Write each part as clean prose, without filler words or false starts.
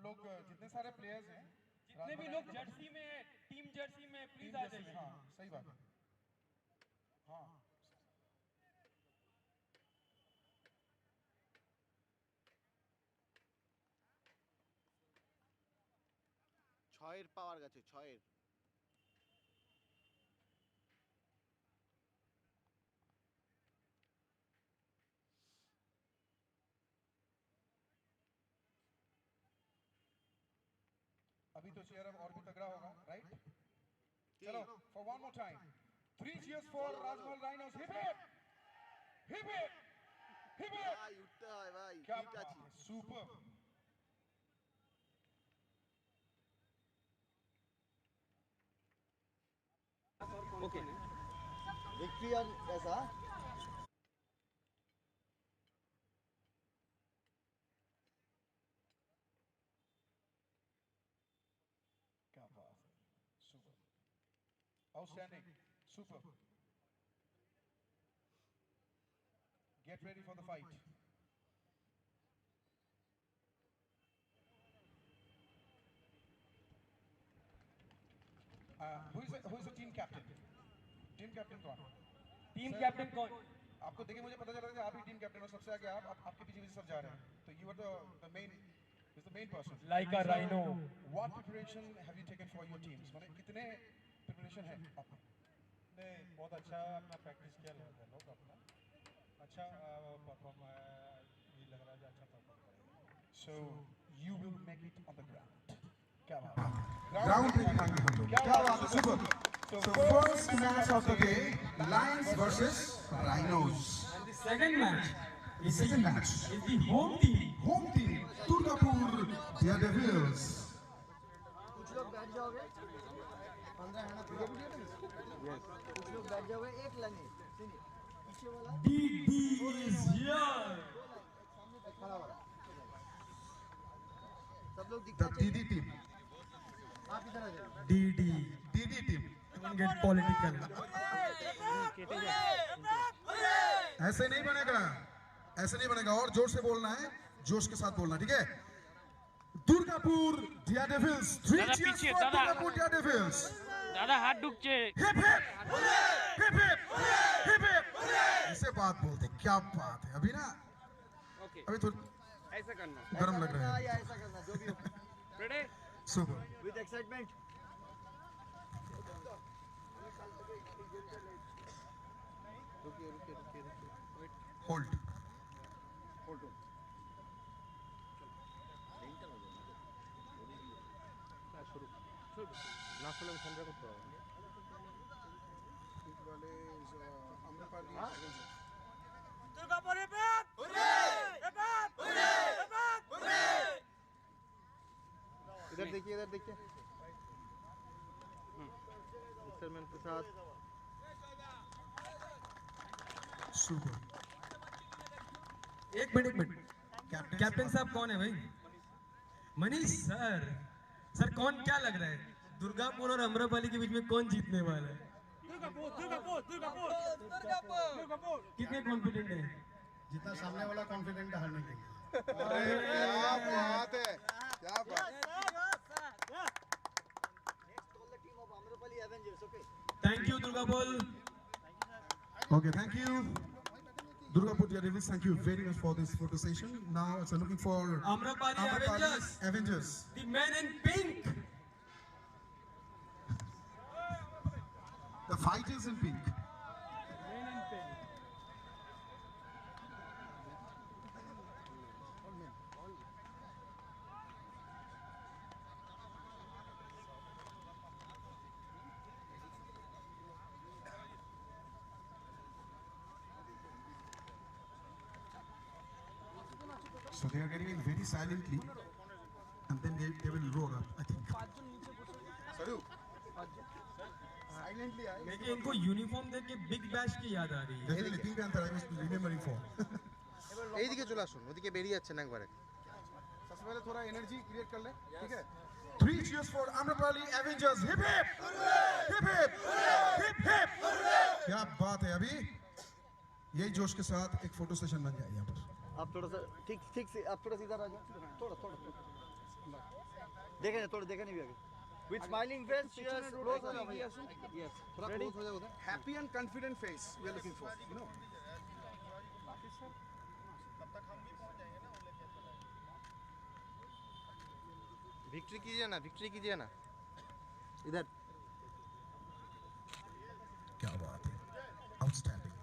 हम लोग जितने सारे प्लेयर्स हैं, जितने भी लोग जर्सी में है, टीम जर्सी में प्लीज आ जाइए। हाँ सही बात है। हाँ ছয়ের পাওয়ার গেছে, ছয়ের। अभी तो चेयर अब और भी तगड़ा होगा, राइट? चलो for one more time, 3 cheers for Rajmahal rhinos. Hip hip hip hip hip hip. भाई उठते হয় ভাই, क्या ঠিক আছে। सुपर। ओके विक्ट्री और ऐसा क्या बात है, super, outstanding, super. Get ready for the fight. Who is the team captain? Team captain कौन? टीम कैप्टन कौन? आपको देखिए मुझे पता चला था कि आप ही टीम कैप्टन हो, सबसे आगे आपके पीछे सब जा रहे हैं, तो you are the main person. Like a rhino. What preparation have you taken for your teams? माने कितने preparation है आपने? ने बहुत अच्छा अपना प्रैक्टिस किया लोग अपना अच्छा परफॉर्म ये लग रहा है अच्छा परफॉर्म करेंगे। So you will make it on the ground. क्या बात? Ground पे दिखाएंगे हम लोग। क्या बात है, super. So first match of the day, Lions versus Rhinos. And the second match The second match, is the home team. home team, Durgapur Daredevils. कुछ लोग बैठ जाओगे 15 है ना पूरा यस कुछ लोग बैठ जाओगे एक लाइन सुनिए पीछे वाला DD is here. खड़ा वाला सब लोग The दिखना चाहिए। DD team. आप इधर आ जाओ। DD. DD team. Don't get political. ऐसे नहीं बनेगा, ऐसे नहीं बनेगा, और जोर से बोलना है, जोश के साथ बोलना, ठीक है? Durgapur Daredevils. 3 cheers for Durgapur Daredevils. दादा हाथ ढुकছে hip hip hip hip hip hip. ऐसे बात बोलते, क्या बात है। अभी ना ओके अभी तो ऐसा करना गरम लग रहा है। या ऐसा करना जो भी हो रेडी सुपर। विद एक्साइटमेंट रुकिए रुकिए रुकिए रुकिए होल्ड। होल्ड शुरू ना फुल संजय को तो वाले Amritpali Durgapur hip hop hip hop hip hop इधर देखिए एक्सपेरिमेंट के साथ सुपर। एक मिनट कैप्टन साहब कौन है भाई? मनीष सर कौन, क्या लग रहा है दुर्गापुर और अमृतपाली के बीच में कौन जीतने वाला है? दुर्गापुर कितने कॉन्फिडेंट है? जितना सामने वाला कॉन्फिडेंट है हारने के लिए। क्या बात है, क्या बात। Thank you Durgapur. Okay, thank you. Durgapur Daredevils, thank you very much for this photo session. Now it's looking for Amrapali Avengers. The men in pink. The fighters in pink. So they are getting in very silently, and then they will roll up, I think. Silently आए। देखिए इनको uniform देख के big bash की याद आ रही है। Definitely, Pink Panther, I was remembering for. এইদিকে চলে আসুন, ওদিকে বেরিয়ে যাচ্ছে না একবারে। सबसे पहले थोड़ा एनर्जी क्रिएट कर ले, ठीक है? 3 cheers for Amrapali Avengers. Hip hip! Hip hip! Hip hip! क्या बात है। अभी यही जोश के साथ एक फोटो सेशन बन जाए यहाँ पर। आप थोड़ा सा ठीक से आप थोड़ा सीधा आ जाओ, थोड़ा देखे थोड़ा देखे नहीं भी आगे with smiling face cheers close हो जाओ भैया yes थोड़ा क्लोज हो जाओ उधर happy and confident face we are looking for you know victory कीजिए ना इधर क्या बात है outstanding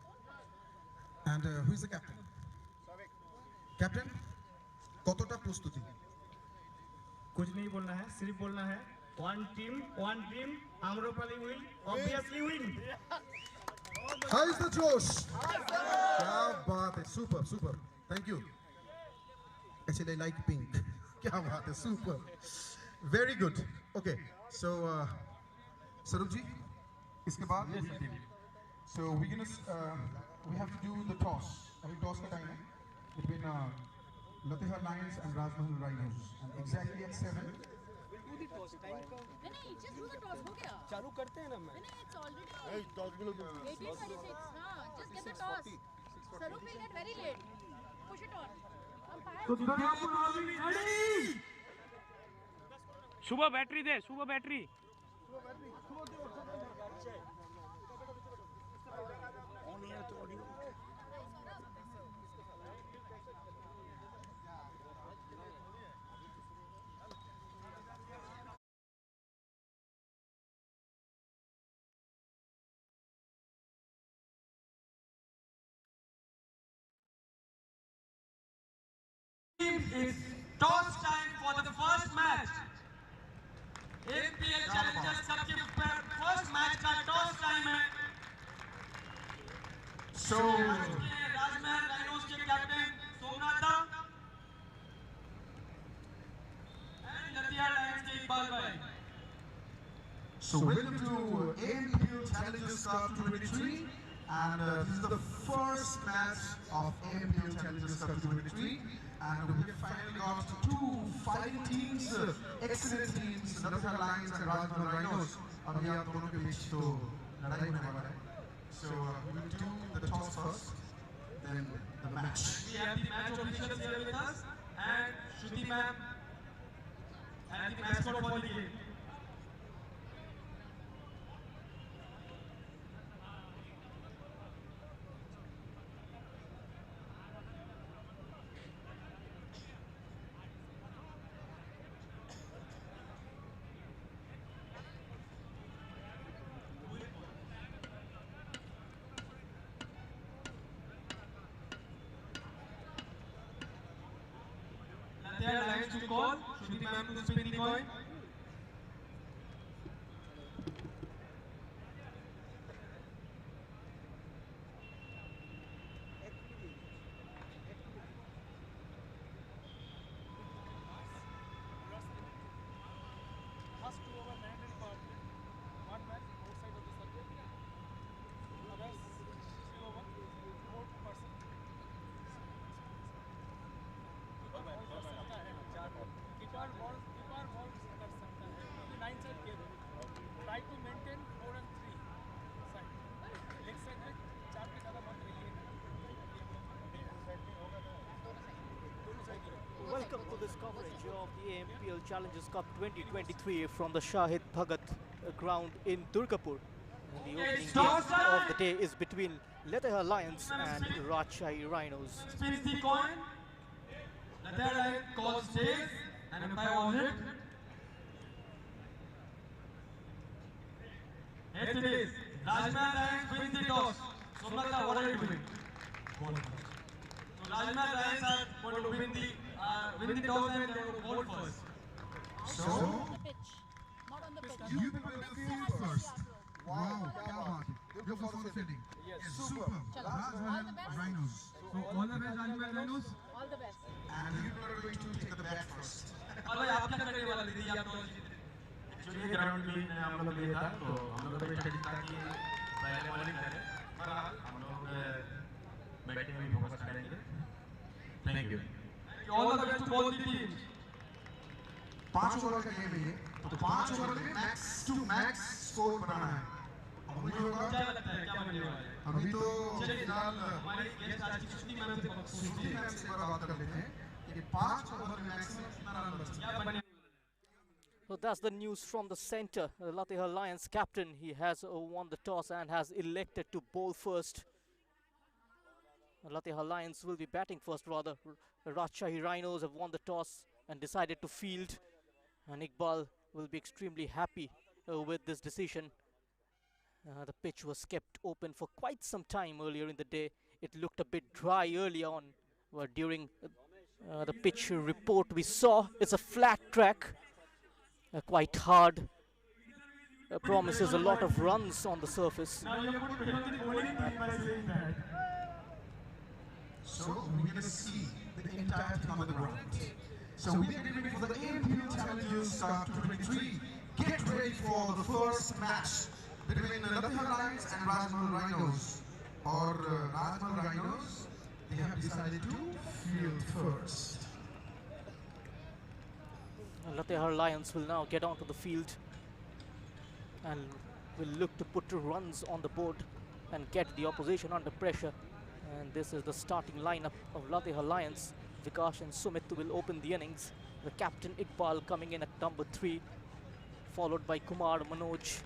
and who is the captain captain কতটা প্রস্তুতি कुछ नहीं बोलना है, सिर्फ बोलना है one team, one dream, Amropali will obviously win. How is the जोश क्या बात है super super thank you actually I like pink क्या बात है super very good okay so स्वरूप जी इसके बाद so we have to do the toss अभी टॉस का टाइम है between Latehar Lions and Rajmahal Rhinos and exactly at 7 नहीं just do the toss हो गया चालू करते हैं ना मैं नहीं it's already 18:36 हाँ just get the toss Sarup will get very late push it on सुबह बैटरी दे सुबह battery It's toss time for the first match. AMPL Challengers Cup के first match का toss time है. so राजमहल rhinos के captain Somnath and लतिया Lions के इकबाल भाई. So welcome to AMPL Challengers Cup 2023 and this is the first match of AMPL Challengers Cup 2023 and we have finally got two fighting teams, excellent teams, Latehar Lions and Rajmahal Rhinos. अभी आप दोनों के बीच तो लड़ाई होने वाला है. So we will do the toss first, then the match. We have the match officials here with us and Shruti ma'am and the mascot for the game. Latiya Lions to call, Shruti ma'am to spin the coin. Welcome to this coverage of the AMPL Challengers Cup 2023 from the Shahid Bhagat ground in Durgapur. And the opening game of the day is between Latehar Lions and Rajmahal Rhinos. Spins the coin. Latehar Lions calls stays and umpire on it. Yes, it is. Rajmahal Lions wins the toss. Somnata, what are you doing? So Rajmahal Lions are going to win the toss and they will bowl first. So on the pitch not on the pitch you will win the field first. Wow, क्या बात है. You're for the fielding. Yes, super. Rajmahal Rhinos. So all the best Rajmahal Rhinos. all the best And you are going to take the bat first. और भाई आप क्या करने वाले थे आप टॉस जीते एक्चुअली ग्राउंड में हम लोग लिए था तो हम लोग भी स्टडी था कि पहले बॉलिंग करें बहरहाल हम लोग बैटिंग में फोकस करेंगे thank you all the best to both the teams 5 over का गेम है ये तो 5 ओवर में मैक्स टू मैक्स स्कोर बनाना है. अभी होगा क्या लगता है क्या बनने वाला है अभी तो चलिए फिलहाल हमारी गेस्ट आज की श्रुति मैम से सुधी मैम से एक बार बात कर लेते हैं कि 5 ओवर में मैक्सिमम कितना रन बचता है. क्या बनने वाला है So that's the news from the center. Latehar Lions captain, he has won the toss and has elected to bowl first. Latehar Lions will be batting first rather. Rajshahi Rhinos have won the toss and decided to field. And Iqbal will be extremely happy with this decision. The pitch was kept open for quite some time earlier in the day. It looked a bit dry early on. But during the pitch report we saw it's a flat track. Quite hard. Promises a lot of runs on the surface. So we're going to see the entire team on the ground. So we are getting ready for the AMPL Challengers Cup 2023. Get ready for the first match between Latehar Lions and Rajmal Rhinos. Or Rajmal Rhinos, they have decided to field first. Latehar Lions will now get onto the field and will look to put runs on the board and get the opposition under pressure. And this is the starting lineup of Latehar Lions. Vikash and Sumit will open the innings. The captain Iqbal coming in at number 3, followed by Kumar Manoj.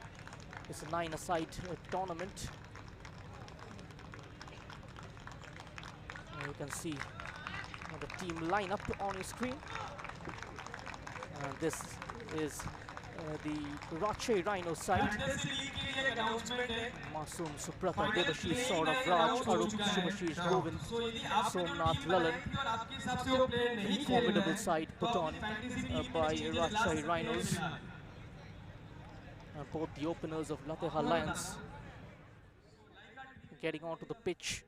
It's a 9-a-side tournament. You can see the team lineup on your screen. This is the Rajshahi Rhino side. Masoom, Subrata, Devashish, Saurav, Raj, Arup, Shubhashish, Govind, Somnath, Lalan. Formidable side put on by Rajshahi Rhinos. Both the openers of Latehar Lions getting onto the pitch.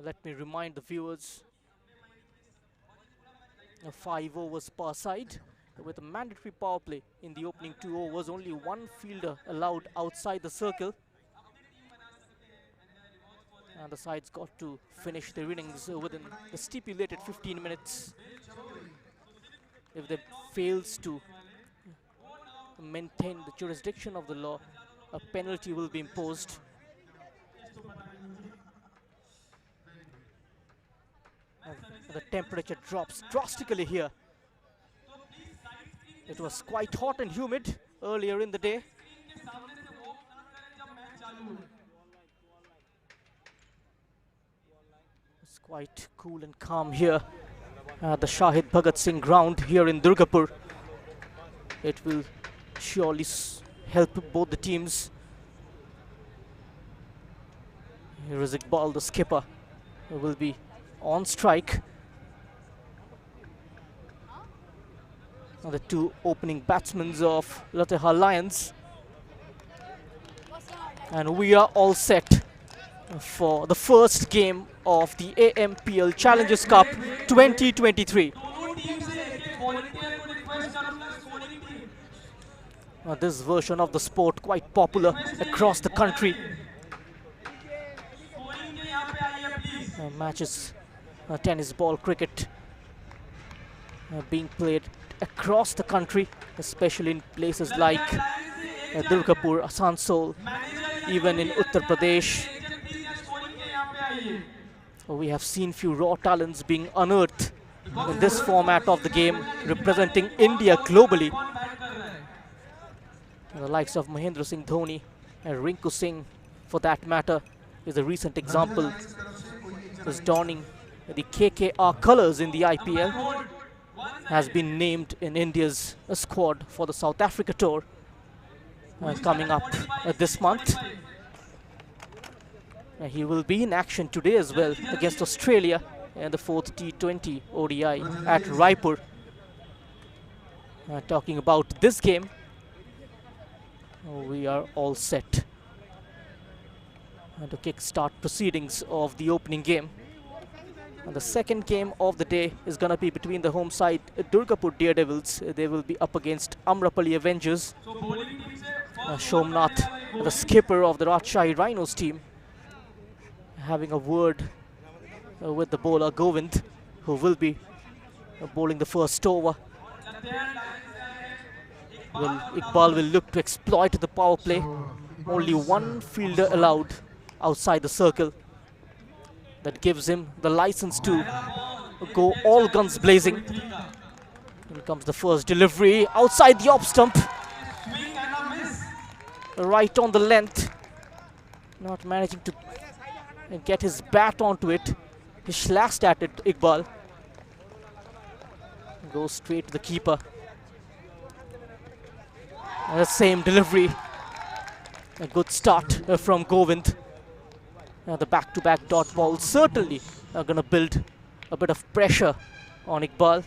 Let me remind the viewers, 5 overs per side with a mandatory power play in the opening 2 overs. Only one fielder allowed outside the circle. And the sides got to finish their innings within the stipulated 15 minutes. If they fails to maintain the jurisdiction of the law, a penalty will be imposed. And the temperature drops drastically here. It was quite hot and humid earlier in the day. It's quite cool and calm here at the Shahid Bhagat Singh ground here in Durgapur. It will surely help both the teams. Here is Iqbal, the skipper, who will be on strike. Now the 2 opening batsmen of Latehar Lions. And we are all set for the first game of the AMPL Challengers Cup 2023. This version of the sport quite popular across the country. Matches, tennis ball, cricket being played across the country, especially in places like Durgapur, Asansol, even in Uttar Pradesh. We have seen few raw talents being unearthed in this format of the game, representing India globally. The likes of Mahendra Singh Dhoni and Rinku Singh, for that matter, is a recent example. Is donning the KKR colours in the IPL, has been named in India's squad for the South Africa tour coming up this month. He will be in action today as well against Australia in the 4th T20 ODI at Raipur. Talking about this game, we are all set to kick-start proceedings of the opening game. And the second game of the day is going to be between the home side Durgapur Daredevils. They will be up against Amrapali Avengers. Somnath, the skipper of the Rajshahi Rhinos team, having a word with the bowler Govind, who will be bowling the first over. Iqbal will look to exploit the power play. Only one fielder allowed outside the circle. That gives him the license to go all guns blazing. In comes the first delivery outside the off stump. Swing and a miss. Right on the length. Not managing to get his bat onto it. He slashed at it, Iqbal. Goes straight to the keeper. The same delivery. A good start from Govind. The back-to-back dot balls certainly are going to build a bit of pressure on Iqbal.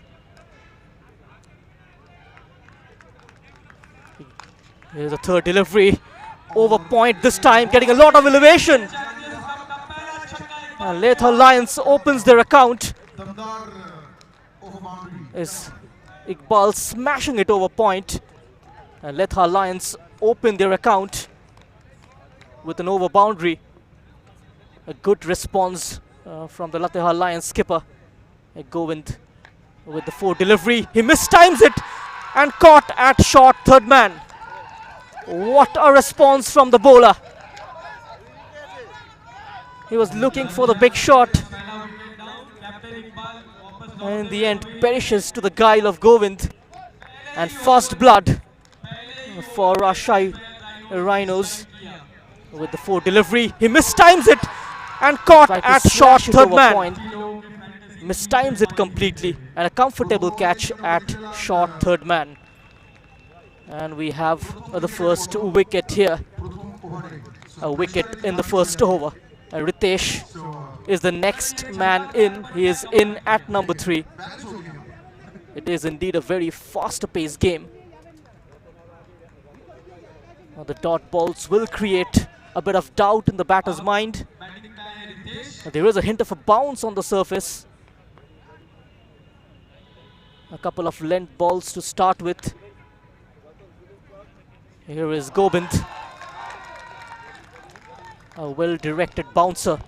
Here's a third delivery. Over point this time, getting a lot of elevation. And Letha Lions opens their account. Is Iqbal smashing it over point. And Letha Lions open their account with an over boundary. A good response from the Latehar Lions skipper. Govind with the 4 delivery. He mistimes it and caught at short third man. What a response from the bowler. He was looking for the big shot. And in the end, perishes to the guile of Govind. And first blood for Rajshahi Rhinos with the 4 delivery. He mistimes it and caught at short third man. Mistimes it completely. And a comfortable catch at short third man. And we have the first wicket here. A wicket in the first over. Ritesh is the next man in. He is in at number 3. It is indeed a very fast-paced game. The dot balls will create a bit of doubt in the batter's mind. There is a hint of a bounce on the surface. A couple of length balls to start with. Here is Govind. A well-directed bouncer.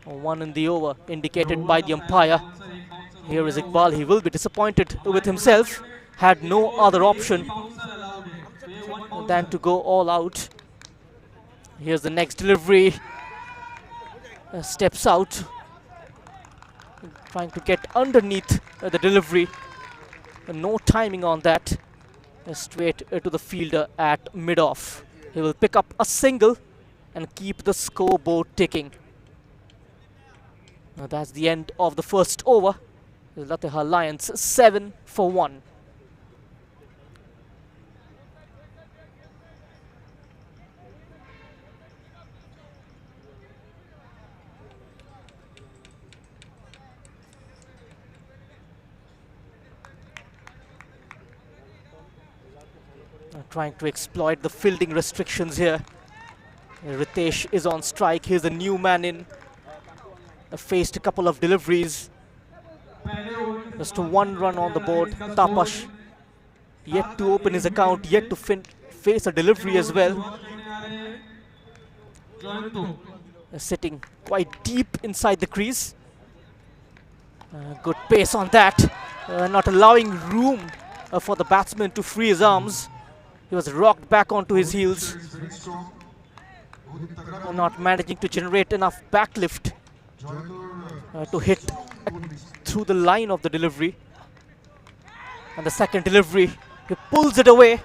1 in the over, indicated by the umpire. Here is Iqbal. He will be disappointed with himself. Had no other option than to go all out. Here's the next delivery. Steps out. Trying to get underneath the delivery. No timing on that. Straight to the fielder at mid-off. He will pick up a single and keep the scoreboard ticking. Now that's the end of the first over. Latehar Lions 7 for 1. Trying to exploit the fielding restrictions here. Ritesh is on strike. Here's a new man in. Faced a couple of deliveries. Just 1 run on the board. Tapash yet to open his account, yet to face a delivery as well. Sitting quite deep inside the crease. Good pace on that. Not allowing room for the batsman to free his arms. He was rocked back onto his heels. Not managing to generate enough backlift to hit through the line of the delivery. And the second delivery, he pulls it away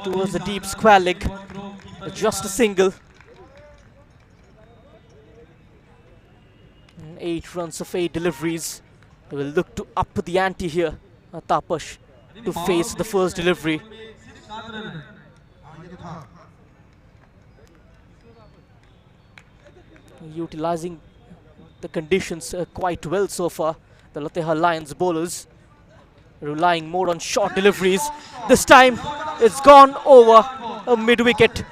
towards the deep square leg. Just a single. 8 runs of 8 deliveries. He will look to up the ante here. Tapash to face the first delivery. Utilizing the conditions quite well so far. The Latehar Lions bowlers relying more on short deliveries. This time it's gone over a mid-wicket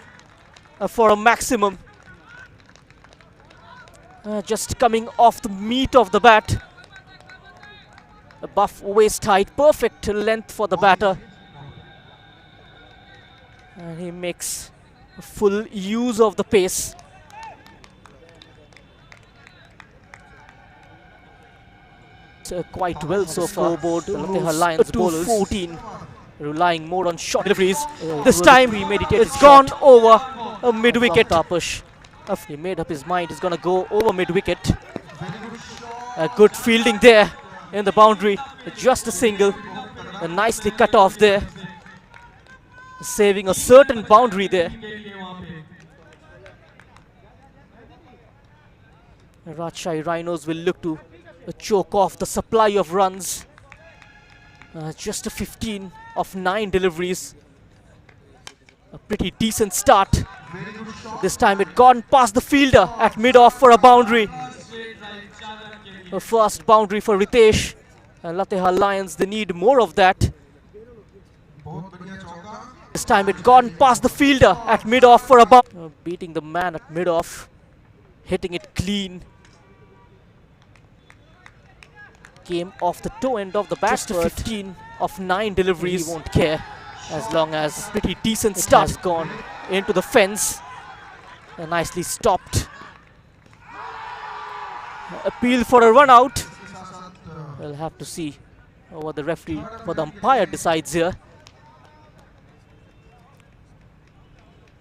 for a maximum. Just coming off the meat of the bat. A buff waist height, perfect length for the batter. And he makes full use of the pace. Quite well so far. Scoreboard, Latehar Lions bowlers 14, relying more on short deliveries. This time it's gone over a mid-wicket. Tapash, he made up his mind, he's gonna go over mid-wicket. A good fielding there in the boundary. Just a single. Nicely cut off there. Saving a certain boundary there. Rajshahi Rhinos will look to choke off the supply of runs. Just a 15 of 9 deliveries. A pretty decent start. This time it gone past the fielder at mid-off for a boundary. A first boundary for Ritesh. And Latehar Lions, they need more of that. This time it gone past the fielder at mid-off for a boundary. Beating the man at mid-off. Hitting it clean. Came off the toe end of the bat. Just a 15 of 9 deliveries. He won't care as long as pretty decent start has gone into the fence. Nicely stopped. Appeal for a run out. We'll have to see what the referee for the umpire decides here.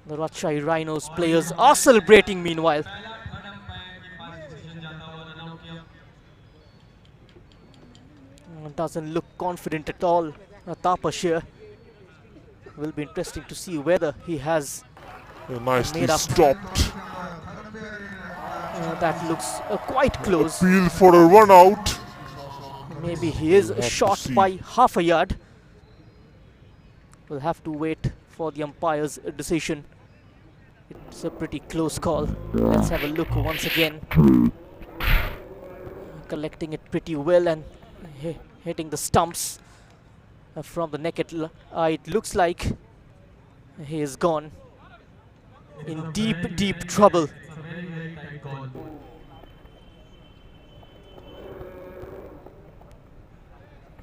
The Rajshahi Rhinos players are celebrating meanwhile. Doesn't look confident at all. Tapas here. Will be interesting to see whether he has nicely stopped. That looks quite close. Appeal for a run out. Maybe he is short by half a yard. We'll have to wait for the umpire's decision. It's a pretty close call. Let's have a look once again. Collecting it pretty well and hitting the stumps from the naked eye. It looks like he is gone in deep trouble.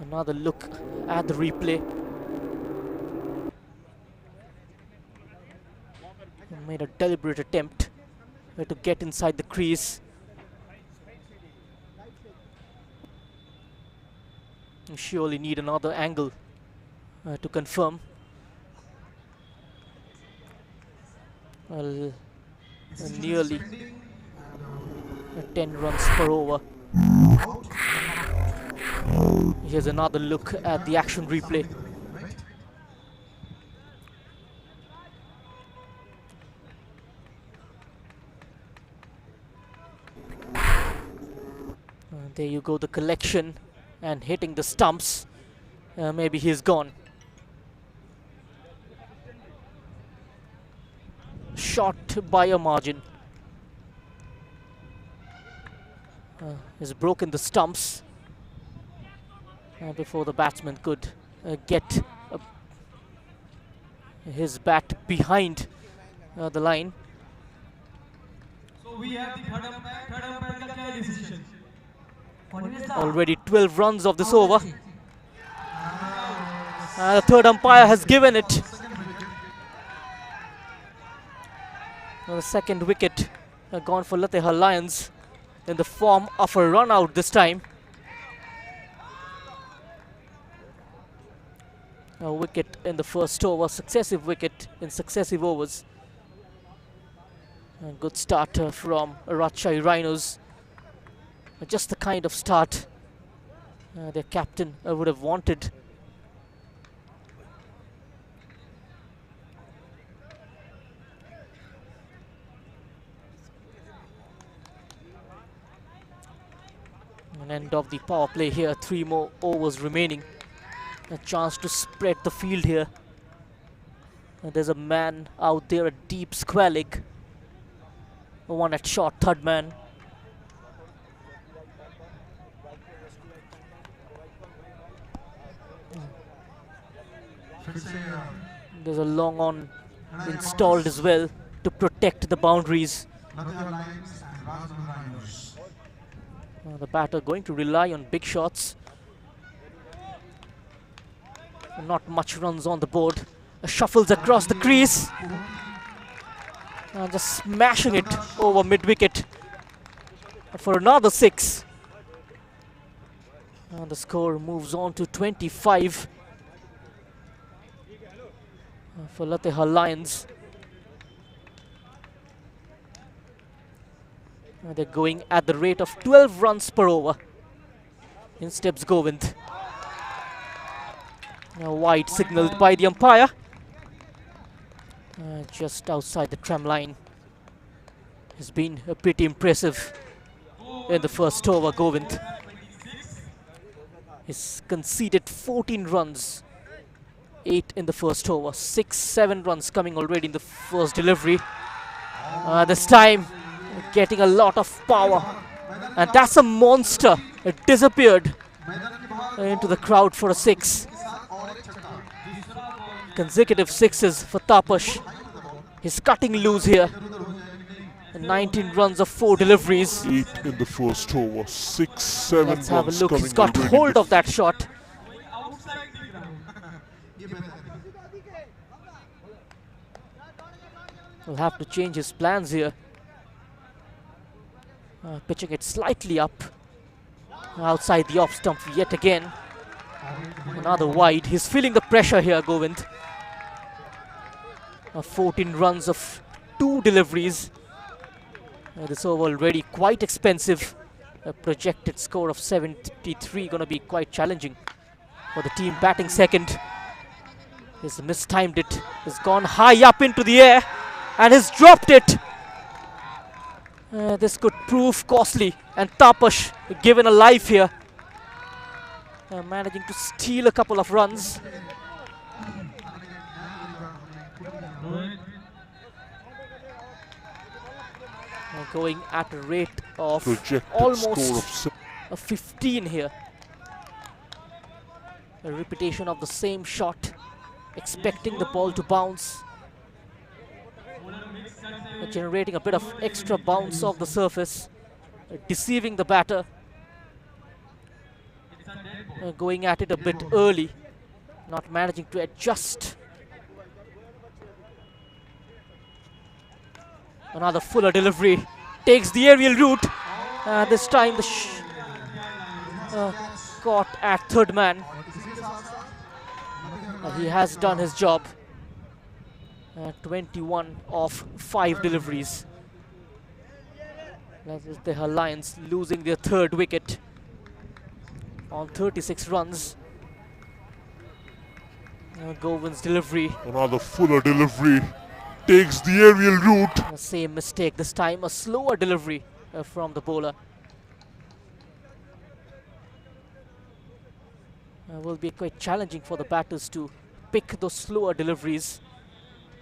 Another look at the replay. Made a deliberate attempt to get inside the crease. You surely need another angle to confirm. Well, nearly 10 runs per over. Here's another look at the action replay. There you go, the collection and hitting the stumps. Maybe he's gone. Shot by a margin. He's broken the stumps before the batsman could get his bat behind the line. So we have the third umpire decision. Already 12 runs of this over. The third umpire has given it. The second wicket gone for Latehar Lions in the form of a run out this time. A wicket in the first over, successive wicket in successive overs. A good start from Rajshahi Rhinos. Just the kind of start their captain would have wanted. An end of the power play here. 3 more overs remaining. A chance to spread the field here. There's a man out there at deep square leg. One at short, third man. There's a long on installed as well to protect the boundaries. The batter going to rely on big shots. Not much runs on the board. Shuffles across the crease. Just smashing it over mid-wicket for another 6. The score moves on to 25 for Latehar Lions. They're going at the rate of 12 runs per over. In steps Govind. Now wide signalled by the umpire. Just outside the tram line. Has been pretty impressive in the first over, Govind. He's conceded 14 runs. 8 in the first over. 6-7 runs coming already in the first delivery. This time getting a lot of power. And that's a monster. It disappeared into the crowd for a 6. Consecutive 6s for Tapash. He's cutting loose here. 19 runs of 4 deliveries. 8 in the first over, 6-7 Let's have a runs look. coming He's got already. hold of that shot. Will have to change his plans here. Pitching it slightly up. Outside the off stump yet again. Another wide. He's feeling the pressure here, Govind. 14 runs of 2 deliveries. This over already quite expensive. A projected score of 73 going to be quite challenging for the team batting second. He's mistimed it. He's gone high up into the air and has dropped it. This could prove costly, and Tapash given a life here. Managing to steal a couple of runs. Going at a rate of Projected almost score of 15 here. A repetition of the same shot, expecting the ball to bounce. Generating a bit of extra bounce off the surface, deceiving the batter. Going at it a bit early, not managing to adjust. Another fuller delivery, takes the aerial route. This time the caught at third man. He has done his job. 21 of 5 deliveries. That is the Lions losing their third wicket on 36 runs. Govind's delivery. Another fuller delivery. Takes the aerial route. Same mistake this time, a slower delivery from the bowler. Will be quite challenging for the batters to pick those slower deliveries.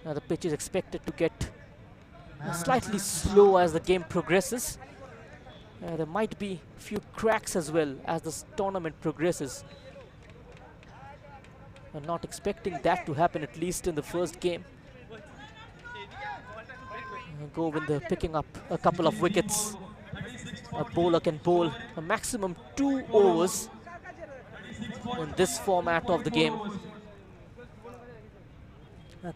The pitch is expected to get slightly slow as the game progresses. There might be a few cracks as well as this tournament progresses. I'm not expecting that to happen, at least in the first game. Govind picking up a couple of wickets. A bowler can bowl a maximum 2 overs in this format of the game.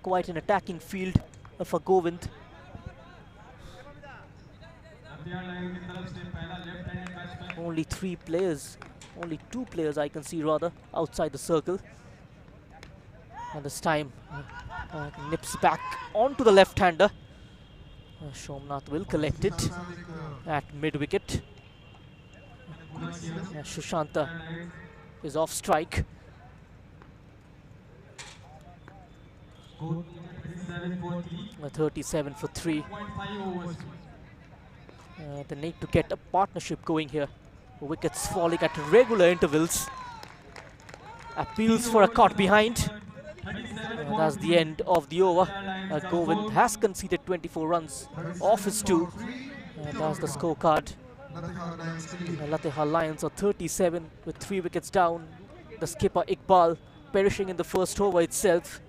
Quite an attacking field for Govind. Only 2 players I can see rather outside the circle. And this time nips back onto the left-hander. Shomnath will collect it at mid-wicket. Shushanta is off strike. A 37 for 3. They need to get a partnership going here. Wickets falling at regular intervals. Appeals for a caught behind. That's the end of the over. Govind has conceded 24 runs off his 2. That's the scorecard. Latehar Lions are 37 with 3 wickets down. The skipper Iqbal perishing in the first over itself.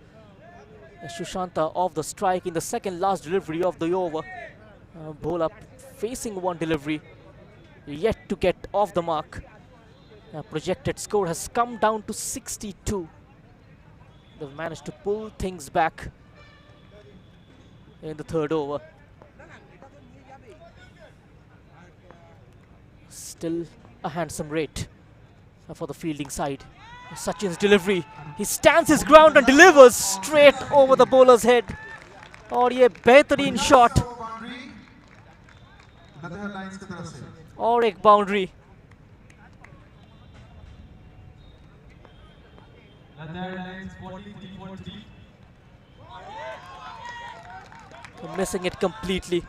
Shushanta off the strike in the second last delivery of the over. Bowler facing 1 delivery, yet to get off the mark. Projected score has come down to 62. They've managed to pull things back in the third over. Still a handsome rate for the fielding side. Sachin's delivery. He stands his ground and delivers straight over the bowler's head. और ये बेहतरीन shot और एक boundary. Missing it completely.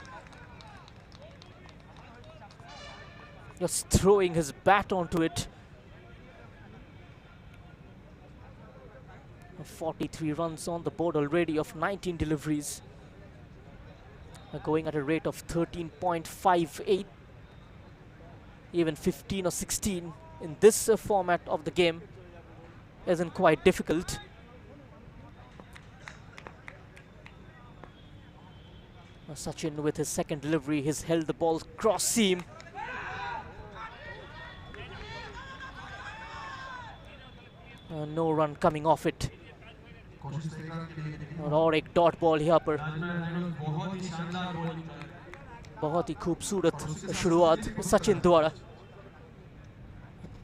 Just throwing his bat onto it. 43 runs on the board already of 19 deliveries. Going at a rate of 13.58. Even 15 or 16 in this format of the game isn't quite difficult. Sachin with his second delivery, he's held the ball cross seam. No run coming off it. और एक dot ball यहाँ पर. बहुत ही खूबसूरत शुरुआत सचिन द्वारा.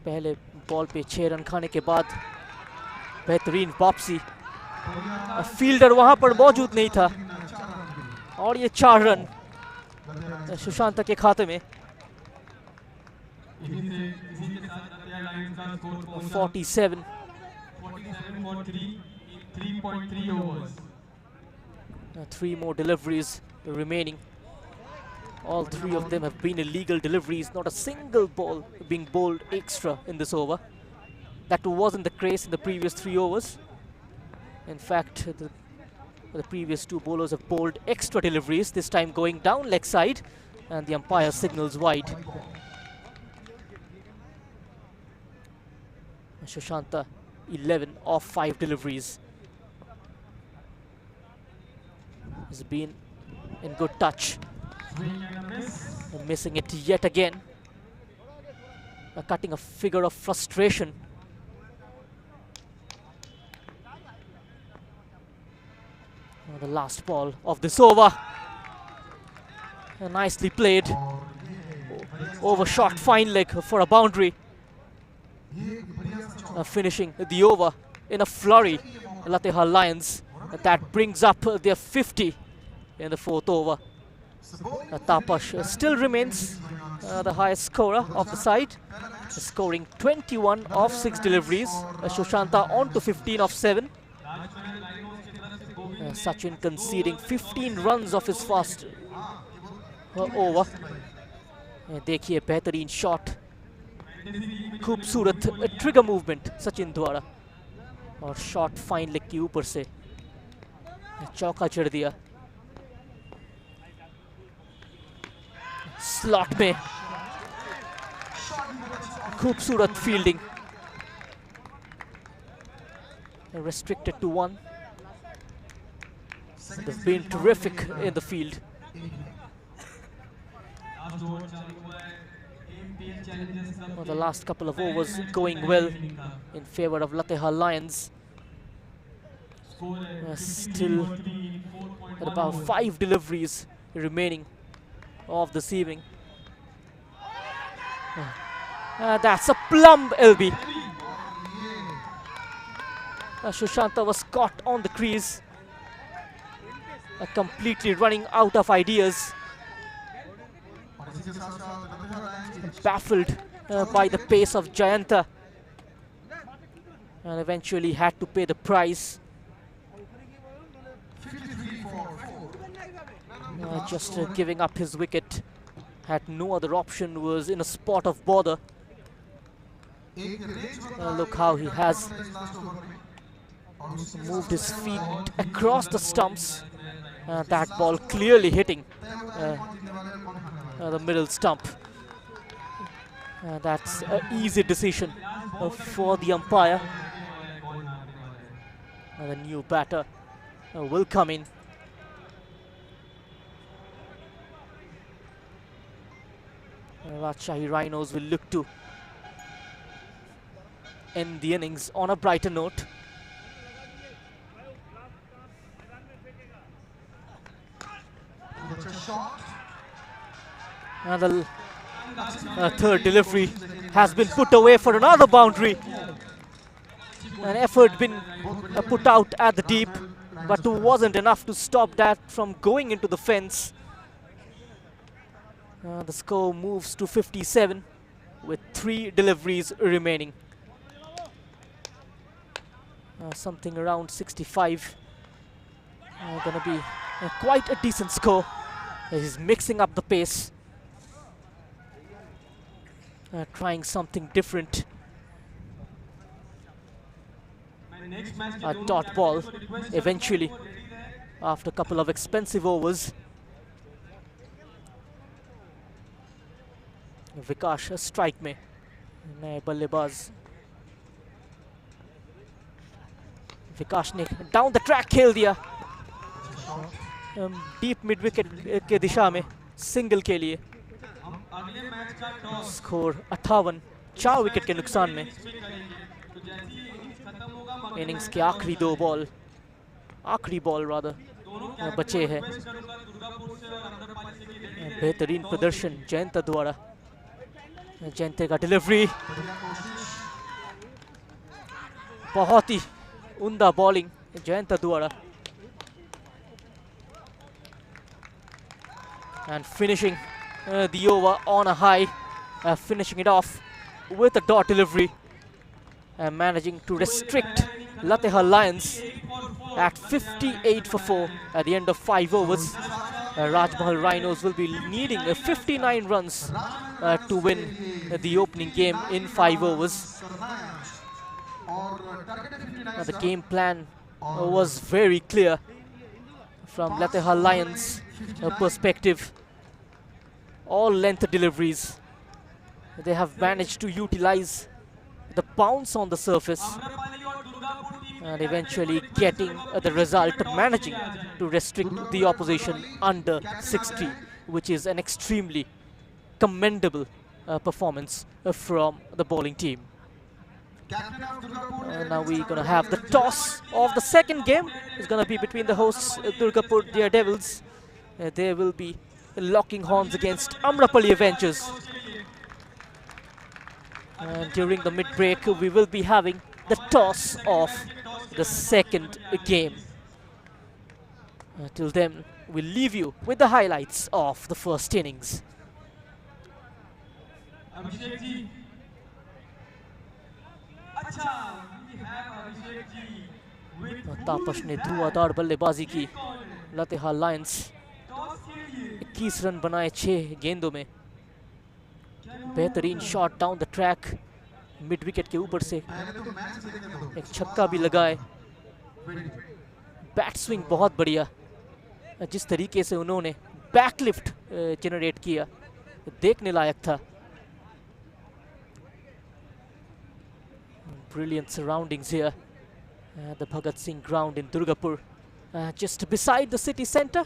पहले ball पे 6 रन खाने के बाद बेहतरीन वापसी. फील्डर वहां पर मौजूद नहीं था और ये 4 रन सुशांत के खाते में. 47. 3.3 overs. 3 more deliveries remaining. All 3 of them have been illegal deliveries. Not a single ball being bowled extra in this over. That wasn't the case in the previous 3 overs. In fact, the previous 2 bowlers have bowled extra deliveries, this time going down leg side, and the umpire signals wide. Sushanta, 11 of 5 deliveries. Has been in good touch. Missing it yet again. Cutting a figure of frustration. The last ball of this over. Nicely played. Overshot fine leg for a boundary. Finishing the over in a flurry. Latehar Lions. That brings up their 50 in the 4th over. Tapash still remains the highest scorer of the side, scoring 21 of 6 deliveries. Sushanta on to 15 of 7. Sachin conceding 15 runs of his first over. देखिए बेहतरीन shot, खूबसूरत trigger movement Sachin द्वारा, और shot fine leg के ऊपर से चौका चढ़ दिया. स्लॉट में खूबसूरत fielding. Restricted to 1. They've been terrific in the field. Well, the last couple of overs going well in favor of Latehar Lions. Still at about 5 deliveries remaining of this evening. That's a plumb LB. Sushanta was caught on the crease, completely running out of ideas. Baffled by the pace of Jayanta, and eventually had to pay the price. Just giving up his wicket, had no other option, was in a spot of bother. Look how he has moved his feet across the stumps. That ball clearly hitting the middle stump. That's an easy decision for the umpire. The new batter will come in. Rajshahi Rhinos will look to end the innings on a brighter note. And the third delivery has been put away for another boundary. An effort been put out at the deep, but wasn't enough to stop that from going into the fence. The score moves to 57 with 3 deliveries remaining. Something around 65. Gonna be quite a decent score. He's mixing up the pace. Trying something different. A dot ball eventually after a couple of expensive overs. Vikas strike में नए बल्लेबाज विकास ने down the track खेल दिया deep mid wicket के दिशा में single के लिए स्कोर 58 4 विकेट के नुकसान में इनिंग्स के आखिरी बॉल रादर बचे हैं बेहतरीन प्रदर्शन जयंत द्वारा जयंत का डिलीवरी बहुत ही उम्दा बॉलिंग जयंत द्वारा and finishing the over on a high, finishing it off with a dot delivery and managing to restrict Latehar Lions at 58 for 4 at the end of 5 overs. Rajmahal Rhinos will be needing 59 runs to win the opening game in 5 overs. The game plan was very clear from Latehar Lions' perspective. All length deliveries. They have managed to utilize the bounce on the surface and eventually getting the result, managing to restrict the opposition under 60, which is an extremely commendable performance from the bowling team. Now we're going to have the toss of the second game. It's going to be between the hosts Durgapur Daredevils. They will be locking horns against Amrapali Avengers. And during the mid-break, we will be having the toss of the second game. Till then, we'll leave you with the highlights of the first innings. तापस ने धुआंधार बल्लेबाजी की Latehar Lions 21 run बनाए 6 गेंदों में बेहतरीन shot down the track mid wicket के ऊपर से एक छक्का भी लगाए बैट स्विंग बहुत बढ़िया जिस तरीके से उन्होंने बैकलिफ्ट जनरेट किया देखने लायक था brilliant surroundings here the Bhagat Singh ground in Durgapur just beside the city centre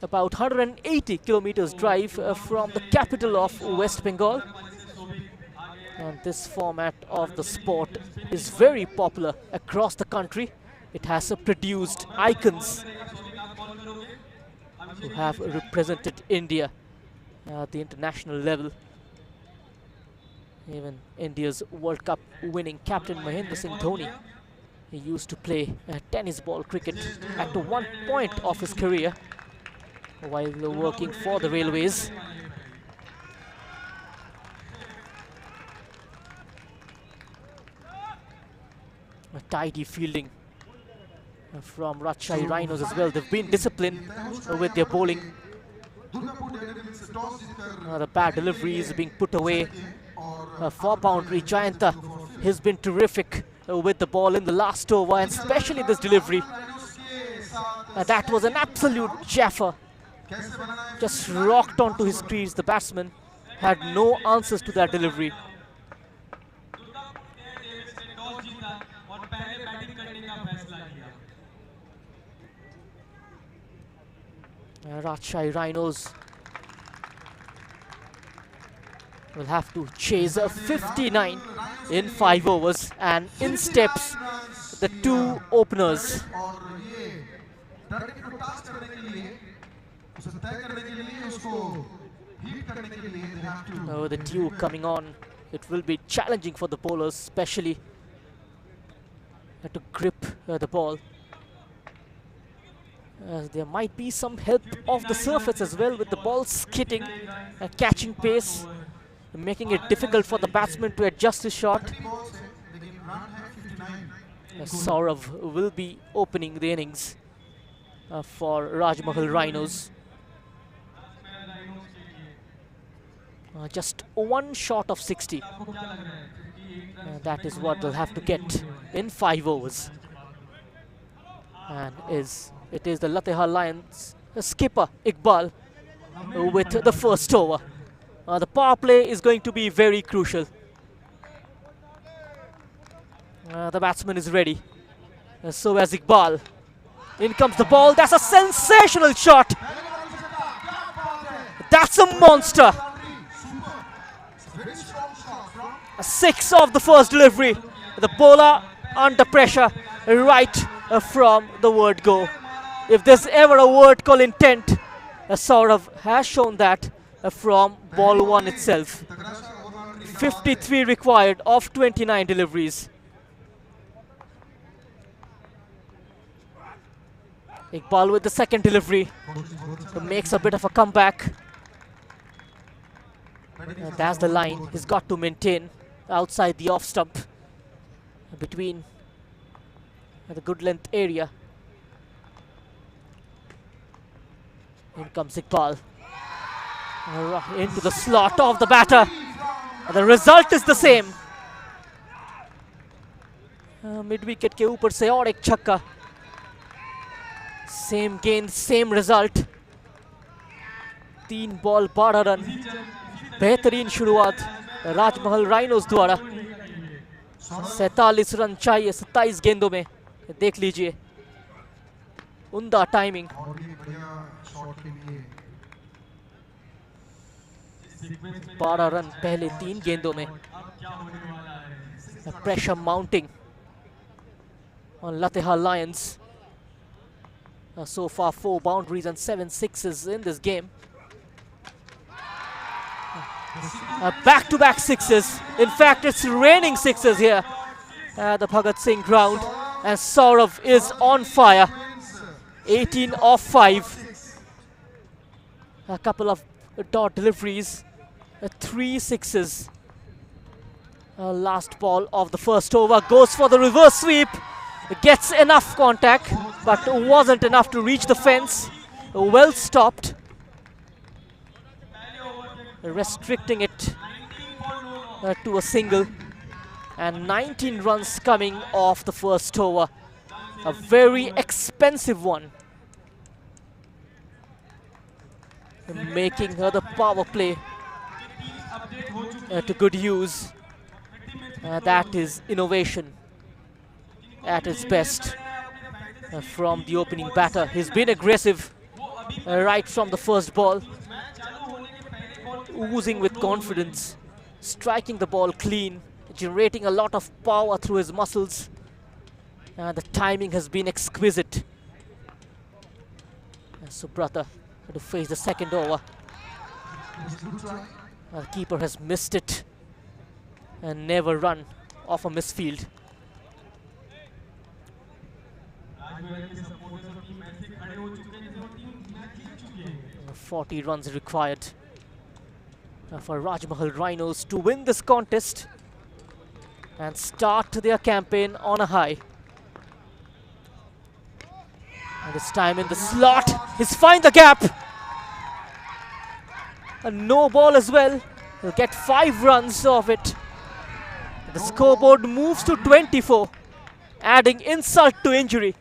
about 180 kilometers drive from the capital of West Bengal. And this format of the sport is very popular across the country. It has produced icons who have represented India at the international level. Even India's World Cup winning captain Mahendra Singh Dhoni, he used to play tennis ball cricket at one point of his career while working for the railways. A tidy fielding from Rajshahi Rhinos as well. They've been disciplined with their bowling. The bad delivery is being put away. For boundary, Jayanta has been terrific with the ball in the last over, and especially this delivery. That was an absolute jaffer. Just rocked onto his crease. The batsman had no answers to that delivery. Rajshahi Rhinos will have to chase a 59 in 5 overs, and in steps the two openers. The dew coming on, it will be challenging for the bowlers, especially to grip the ball. There might be some help off the surface as well, with the ball skidding, catching pace, making it difficult for the batsman to adjust his shot. Saurav will be opening the innings for Rajmahal Rhinos. Just one short of 60. That is what they'll have to get in 5 overs. And it is the Latehar Lions skipper Iqbal with the first over. The power play is going to be very crucial. The batsman is ready. So as Iqbal. In comes the ball. That's a sensational shot. That's a monster. A 6 of the first delivery. The bowler under pressure right from the word go. If there's ever a word called intent, Saurav has shown that from ball 1 itself. 53 required of 29 deliveries. Iqbal with the second delivery makes a bit of a comeback. That's the line he's got to maintain outside the off stump between the good length area. In comes Iqbal into the slot of the batter. The result is the same. Mid wicket के ऊपर से और एक छक्का. Same gain, same result. 3 ball 12 run. बेहतरीन शुरुआत राजमहल rhinos द्वारा. 47 run चाहिए 27 गेंदों में. देख लीजिए उम्दा टाइमिंग. 12 रन पहले 3 गेंदों में. Pressure mounting on Latehar Lions. So far 4 boundaries and 7 sixes in this game. Back-to-back sixes. In fact, it's raining sixes here at the Bhagat Singh ground. And Saurav is on fire. 18 off 5. A couple of dot deliveries. 3 sixes. Last ball of the first over goes for the reverse sweep. Gets enough contact, but wasn't enough to reach the fence. Well stopped. Restricting it to a single. And 19 runs coming off the first over. A very expensive one. Making her the power play to good use. That is innovation at its best from the opening batter. He's been aggressive right from the first ball. Oozing with confidence. Striking the ball clean. Generating a lot of power through his muscles. The timing has been exquisite. Subrata to face the second over. The keeper has missed it and never run off a misfield. 40 runs required for Rajmahal Rhinos to win this contest and start their campaign on a high. And this time in the slot, he's find the gap. A no ball as well. He'll get 5 runs of it. The scoreboard moves to 24, adding insult to injury.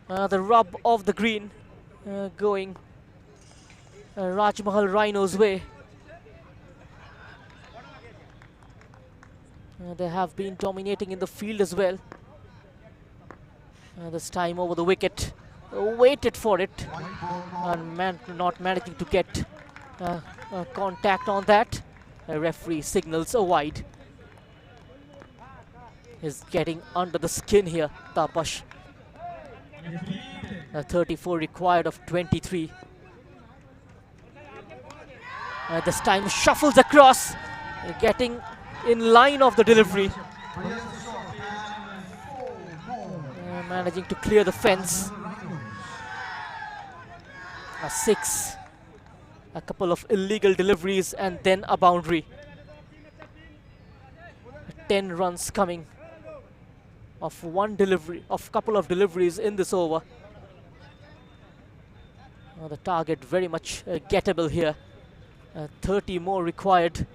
The rub of the green going Rajmahal Rhinos' way. They have been dominating in the field as well. This time over the wicket. Waited for it and not managing to get contact on that. A referee signals a wide. Is getting under the skin here, Tapash. 34 required of 23. This time shuffles across, getting in line of the delivery. Managing to clear the fence. A 6. A couple of illegal deliveries and then a boundary. 10 runs coming of one delivery, of couple of deliveries in this over. The target very much gettable here. 30 more required.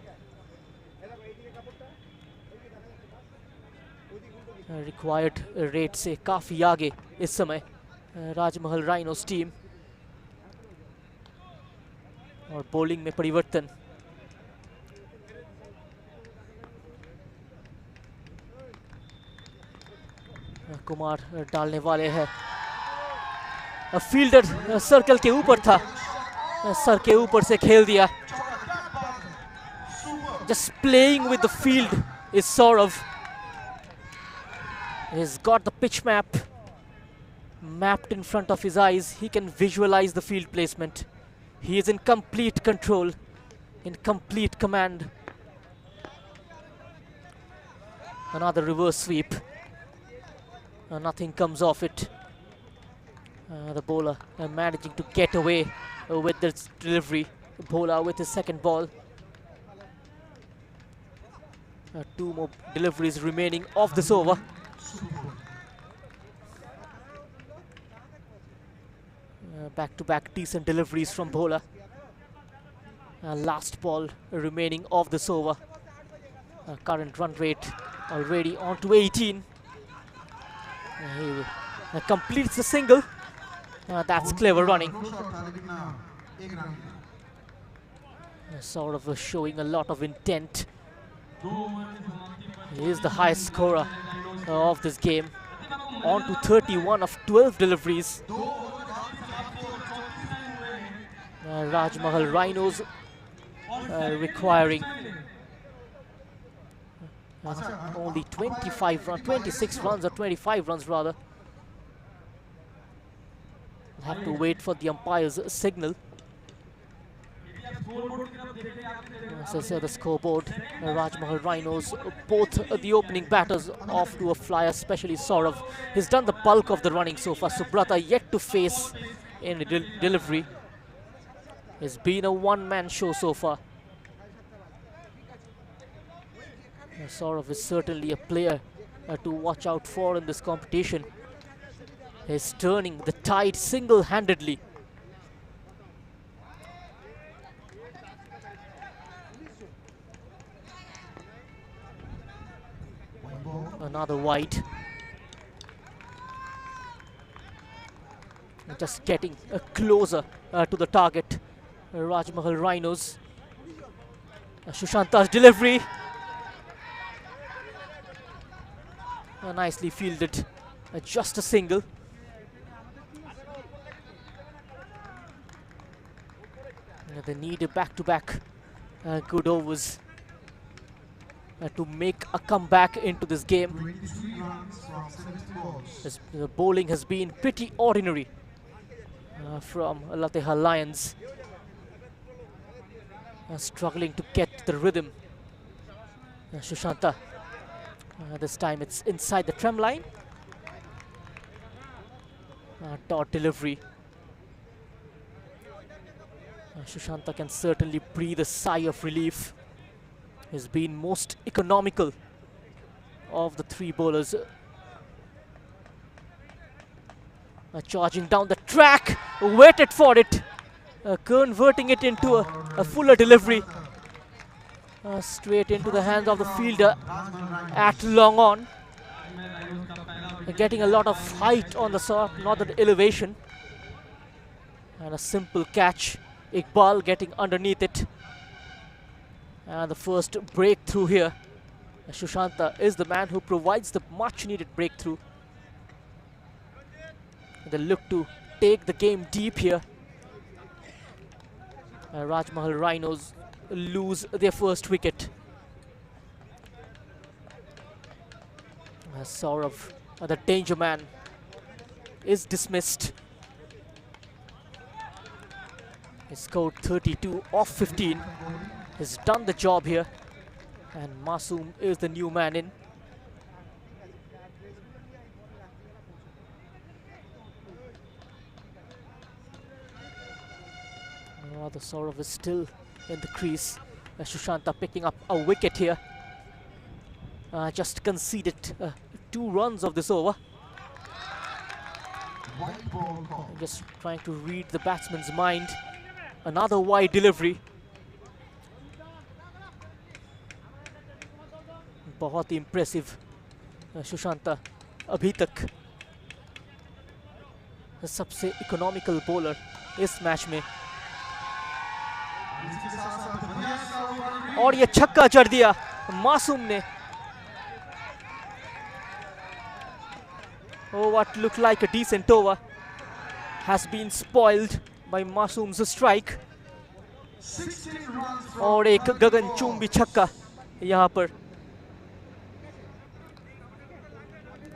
Required rate से काफी आगे इस समय राजमहल rhinos team. और bowling में परिवर्तन. कुमार डालने वाले हैं. फील्डर सर्कल के ऊपर था, सर के ऊपर से खेल दिया. Just playing with the field is Saurav. He's got the pitch map mapped in front of his eyes. He can visualize the field placement. He is in complete control, in complete command. Another reverse sweep. Nothing comes off it. The bowler managing to get away with this delivery. Bowler with his second ball. 2 more deliveries remaining of this over. Back-to-back decent deliveries from bowler. Last ball remaining of this over. Current run rate already on to 18. He completes the single. That's clever running. Sort of showing a lot of intent. He is the highest scorer of this game. On to 31 of 12 deliveries. Rajmahal Rhinos requiring only 26 runs or 25 runs rather. We'll have to wait for the umpire's signal. So the scoreboard, Rajmahal Rhinos, both the opening batters off to a flyer, especially Saurav. He's done the bulk of the running so far. Subrata yet to face in delivery. It's been a one-man show so far. Saurav is certainly a player to watch out for in this competition. He's turning the tide single-handedly. Another wide. Just getting closer to the target. Rajmahal Rhinos. Shushanta's delivery. Nicely fielded. Just a single. They need a back-to-back good overs to make a comeback into this game. The bowling has been pretty ordinary from Lateha Lions. Struggling to get the rhythm. Shushanta. This time it's inside the tram line. Dot delivery. Shushanta can certainly breathe a sigh of relief. He's been most economical of the 3 bowlers. Charging down the track, waited for it, converting it into a fuller delivery. Straight into the hands of the fielder at long on. Getting a lot of height on the shot, not the elevation. And a simple catch. Iqbal getting underneath it. And the first breakthrough here. Shushanta is the man who provides the much needed breakthrough. They look to take the game deep here. Rajmahal Rhinos lose their first wicket. Saurav, the danger man, is dismissed. He scored 32 off 15. He's done the job here. And Masoom is the new man in. The Saurav is still in the crease. Sushanta picking up a wicket here. Just conceded 2 runs of this over. Just trying to read the batsman's mind. Another wide delivery. बहुत ही impressive Sushanta अभी तक सबसे economical bowler इस match में, और ये छक्का जड़ दिया मासूम ने. Oh, what looked like a decent over has been spoiled by Masoom's strike. और एक गगनचुंबी छक्का यहाँ पर.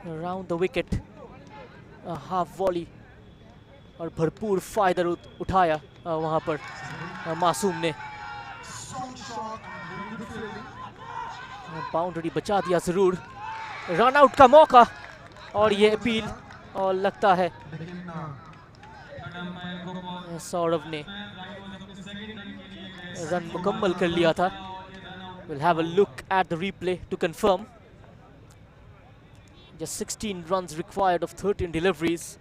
Around the wicket, a half volley और भरपूर फायदा उठाया वहाँ पर मासूम ने. बाउंड्री बचा दिया जरूर. रन आउट का मौका और ये अपील, और लगता है सौरव ने रन मुकम्मल कर लिया था. We'll have a look at the replay to confirm. Just 16 runs required of 13 deliveries.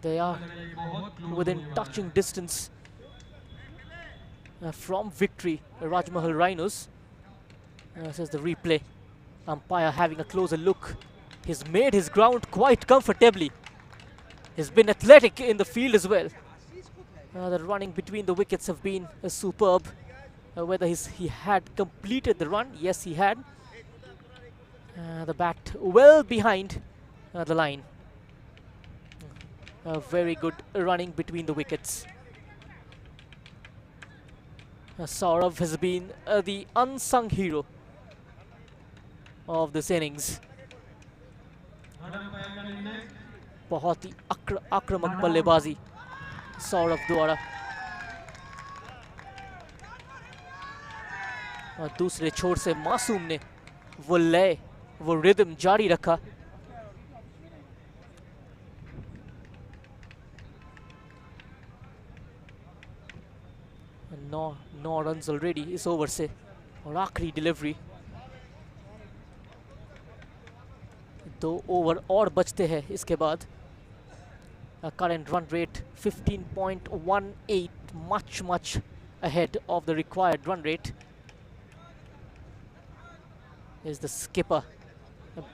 They are within touching distance from victory, Rajmahal Rhinos. Says the replay. Umpire having a closer look. He's made his ground quite comfortably. He's been athletic in the field as well. The running between the wickets have been superb. Whether he had completed the run, yes he had. The bat well behind the line. Very good running between the wickets. Saurav has been the unsung hero of this innings. बहुत ही आक्रामक बल्लेबाजी सौरव द्वारा. और दूसरे छोर से मासूम ने वो लय, वो रिदम जारी रखा. नौ रन्स ऑलरेडी इस ओवर से, और आखिरी डिलीवरी. 2 ओवर और बचते हैं इसके बाद. Current run rate 15.18, much ahead of the required run rate. Is the skipper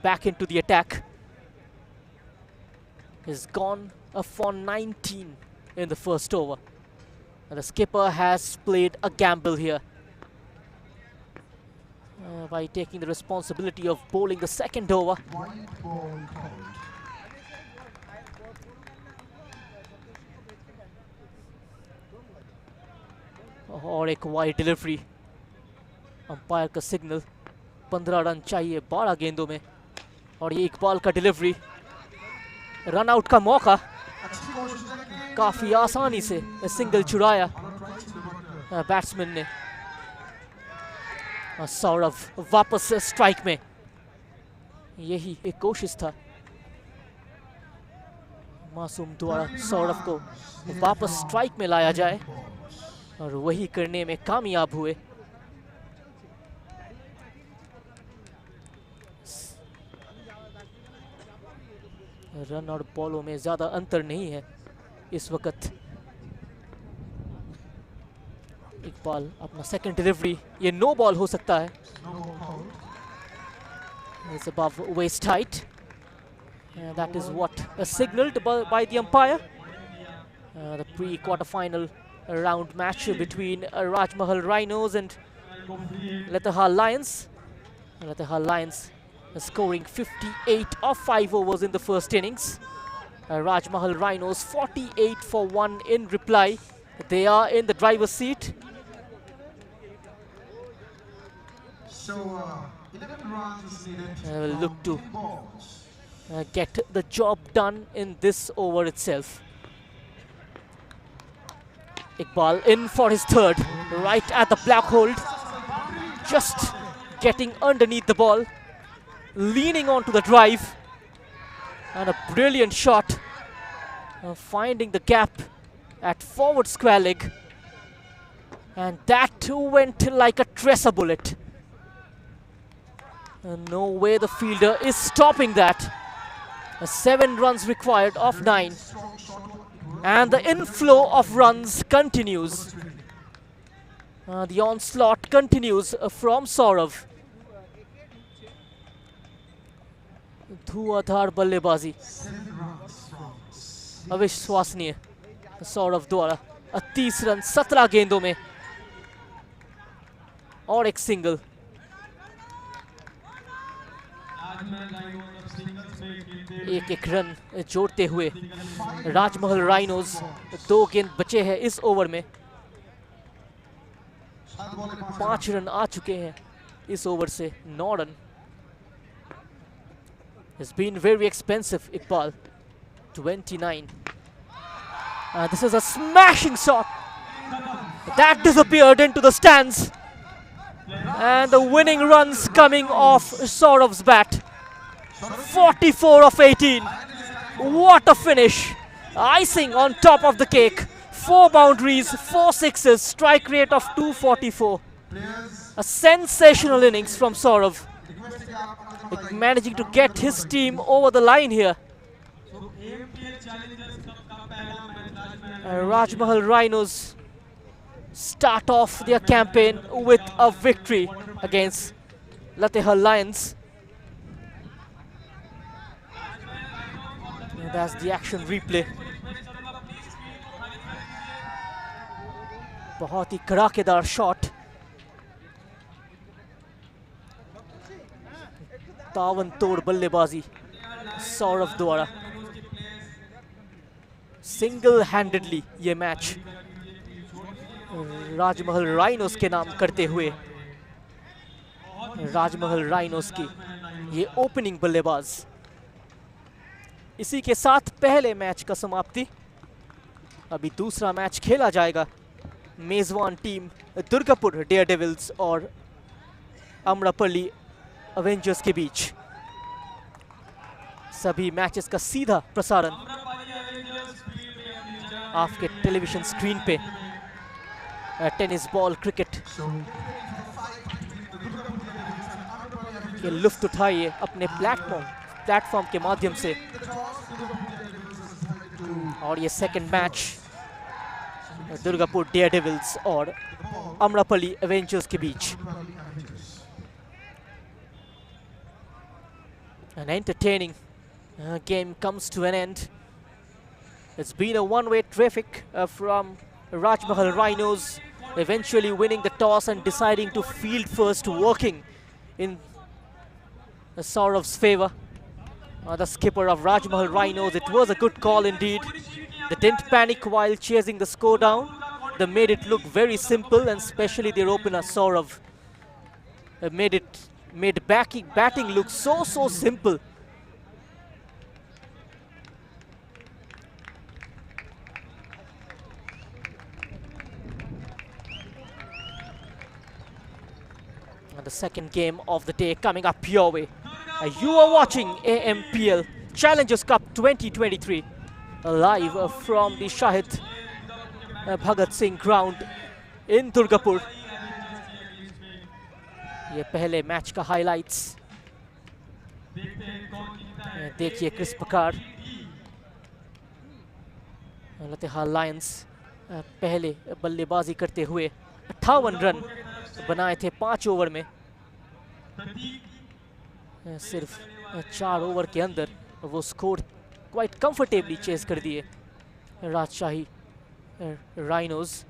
back into the attack. He's gone for 19 in the first over. And the skipper has played a gamble here by taking the responsibility of bowling the second over. और एक wide delivery. Umpire का signal. 15 run चाहिए 12 गेंदों में, और ये इकबाल का delivery. Run out का मौका. काफी आसानी से सिंगल चुराया बैट्समैन ने. सौरव वापस स्ट्राइक में. यही एक कोशिश था मासूम द्वारा सौरव को वापस स्ट्राइक में लाया जाए, और वही करने में कामयाब हुए. रन और बॉलों में ज्यादा अंतर नहीं है इस वक्त. इकबाल अपना सेकंड डिलीवरी. ये नो बॉल हो सकता है. It's above waist height. That is what signaled by the umpire. The pre-quarter-final round match between Rajmahal Rhinos and Letahar Lions. Letahar Lions scoring 58 of 5 overs in the first innings. Rajmahal Rhinos 48 for 1 in reply. They are in the driver's seat. So 11 runs needed. Will look to get the job done in this over itself. Iqbal in for his third, right at the black hold. Just getting underneath the ball, leaning onto the drive. And a brilliant shot, finding the gap at forward square leg. And that went like a tracer bullet. And no way the fielder is stopping that. 7 runs required of 9. And the inflow of runs continues. The onslaught continues from Saurav. धुआंधार बल्लेबाजी अविश्वसनीय सौरव द्वारा 30 run 17 गेंदों में और एक single. एक run जोड़ते हुए राजमहल राइनोज 2 गेंद बचे हैं इस ओवर में। 5 रन आ चुके हैं इस ओवर से। 9 run. It's been very expensive, Iqbal. 29. This is a smashing shot. That disappeared into the stands. And the winning runs coming off Saurav's bat. 44 of 18. What a finish. Icing on top of the cake. 4 boundaries, 4 sixes, strike rate of 244. A sensational innings from Saurav. Managing to get his team over the line here. Rajmahal Rhinos start off their campaign with a victory against Latehar Lions. And that's the action replay. बहुत ही कड़ाकेदार shot. तावन तोड़ बल्लेबाजी सौरव द्वारा। Single handedly ये match राजमहल rhinos के नाम करते हुए राजमहल rhinos की ये ओपनिंग बल्लेबाज। इसी के साथ पहले मैच का समाप्ति। अभी दूसरा मैच खेला जाएगा मेजबान टीम दुर्गापुर डेयरडेविल्स और अमरापल्ली एवेंजर्स के बीच। सभी मैचेस का सीधा प्रसारण आपके टेलीविजन स्क्रीन पे टेनिस बॉल क्रिकेट के लुत्फ उठाइए अपने प्लेटफॉर्म के माध्यम से। और ये सेकंड मैच दुर्गापुर डेयरडेविल्स और अमरापल्ली एवेंजर्स के बीच। An entertaining game comes to an end. It's been a one-way traffic from Rajmahal Rhinos, eventually winning the toss and deciding to field first, working in Saurav's favor. The skipper of Rajmahal Rhinos, it was a good call indeed. They didn't panic while chasing the score down. They made it look very simple, and especially their opener Saurav made batting look so simple. And the second game of the day coming up your way. You are watching AMPL Challengers Cup 2023 live from the Shahid Bhagat Singh ground in Durgapur. ये पहले match का highlights देखिए किस प्रकार लतेहार Lions पहले बल्लेबाजी करते हुए 58 रन बनाए थे 5 ओवर में। सिर्फ 4 ओवर के अंदर वो स्कोर क्वाइट कंफर्टेबली चेस कर दिए राजशाही rhinos.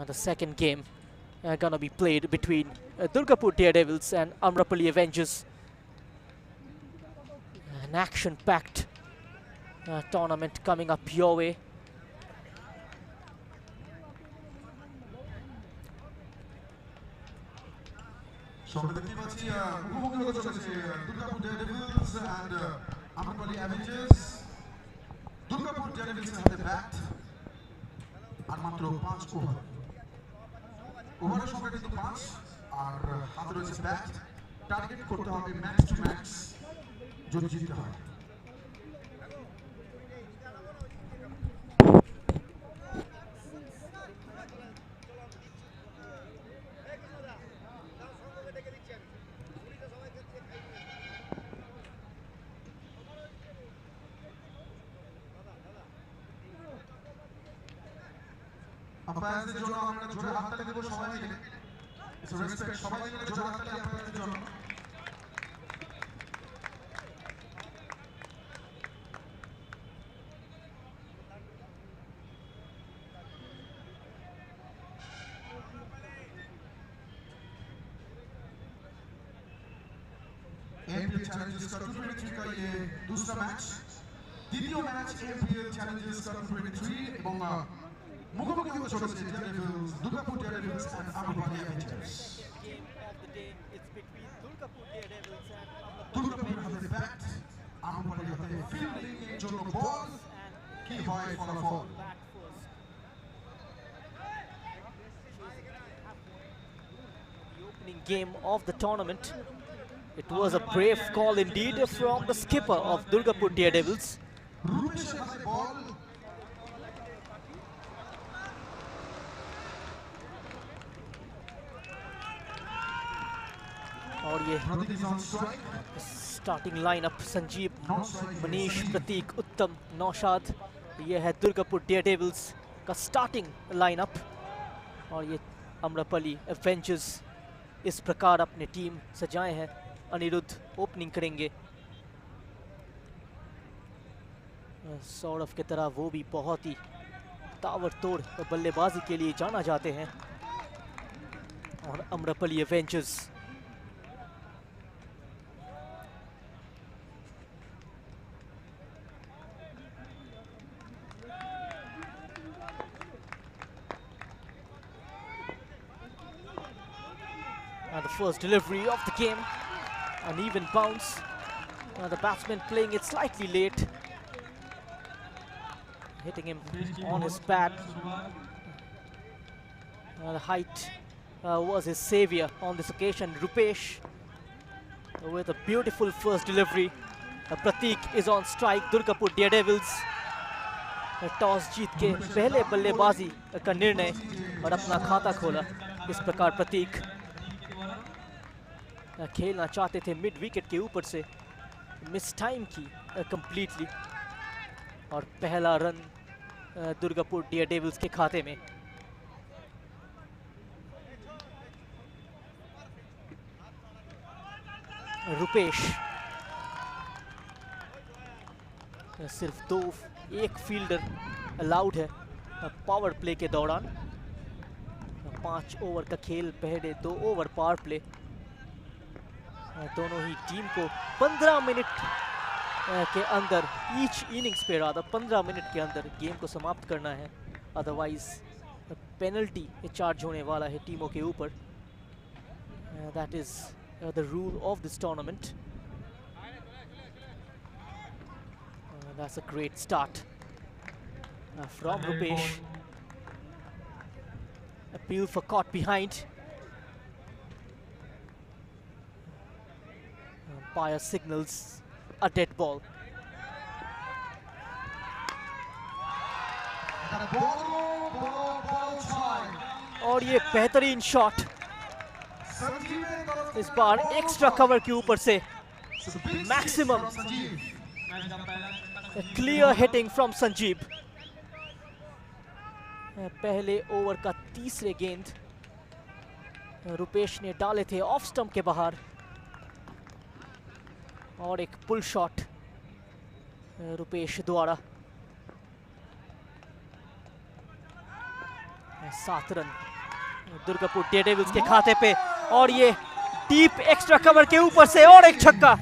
The second game gonna be played between Durgapur Daredevils and Amrapali Avengers. An action-packed tournament coming up your way. Durgapur Daredevils and Amrapali Avengers. Durgapur Daredevils have the bat. And 5 over. ওভারের সংখ্যা কিন্তু 5 আর হাতে রয়েছে bat target করতে হবে max two max যদি জিততে হয় আম্পায়ারদের জন্য আমরা জোরে হাততালি দেব সবাই মিলে সো রেসপেক্ট সবাই মিলে জোরে হাততালি আম্পায়ারদের জন্য AMPL Challengers Cup 2023 का ये दूसरा मैच द्वितीय मैच AMPL Challengers Cup 2023 এবং मुखोमुखी हो चुके हैं Devils Durgapur Devils and Amrapali Avengers Durgapur हाथे बैट आम्रपाली हाथे फील्डिंग এর জন্য বল কি হয় ফলাফল The opening game of the tournament. It was a brave call indeed from the skipper of Durgapur Daredevils. রূপেশের হাতে বল और ये स्टार्टिंग लाइनअप संजीव मनीष प्रतीक उत्तम नौशाद ये है दुर्गापुर डेयरडेविल्स का स्टार्टिंग लाइनअप और ये आम्रपाली एवेंजर्स इस प्रकार अपने टीम सजाए हैं अनिरुद्ध ओपनिंग करेंगे सौरभ की तरह वो भी बहुत ही ताबड़तोड़ बल्लेबाजी के लिए जाना जाते हैं और Amrapali Avengers And the first delivery of the game, an even bounce. The batsman playing it slightly late, hitting him on his bat. The height was his savior on this occasion. Rupesh with a beautiful first delivery. Pratik is on strike. Durgapur Daredevils toss जीत के पहले बल्लेबाजी का निर्णय और अपना खाता खोला। इस प्रकार प्रतीक खेलना चाहते थे मिड विकेट के ऊपर से, मिस टाइम की कंप्लीटली और पहला रन दुर्गापुर डेयरडेविल्स के खाते में। रुपेश सिर्फ एक फील्डर अलाउड है पावर प्ले के दौरान। 5 ओवर का खेल, पहले 2 ओवर पावर प्ले। दोनों ही टीम को 15 मिनट के अंदर ईच इनिंग्स पे 15 मिनट के अंदर गेम को समाप्त करना है, अदरवाइज पेनल्टी चार्ज होने वाला है टीमों के ऊपर। That is the rule of this tournament. That's a great start from Rupesh. Appeal for caught behind. Umpire signals a dead ball. और ये बेहतरीन शॉट इस बार एक्स्ट्रा कवर के ऊपर से maximum clear hitting from Sanjeev. पहले ओवर का तीसरे गेंद रुपेश ने डाले थे ऑफ स्टंप के बाहर और एक पुल शॉट रुपेश द्वारा। 7 रन दुर्गापुर डेयरडेविल्स के खाते पे और ये डीप एक्स्ट्रा कवर के ऊपर से और एक छक्का।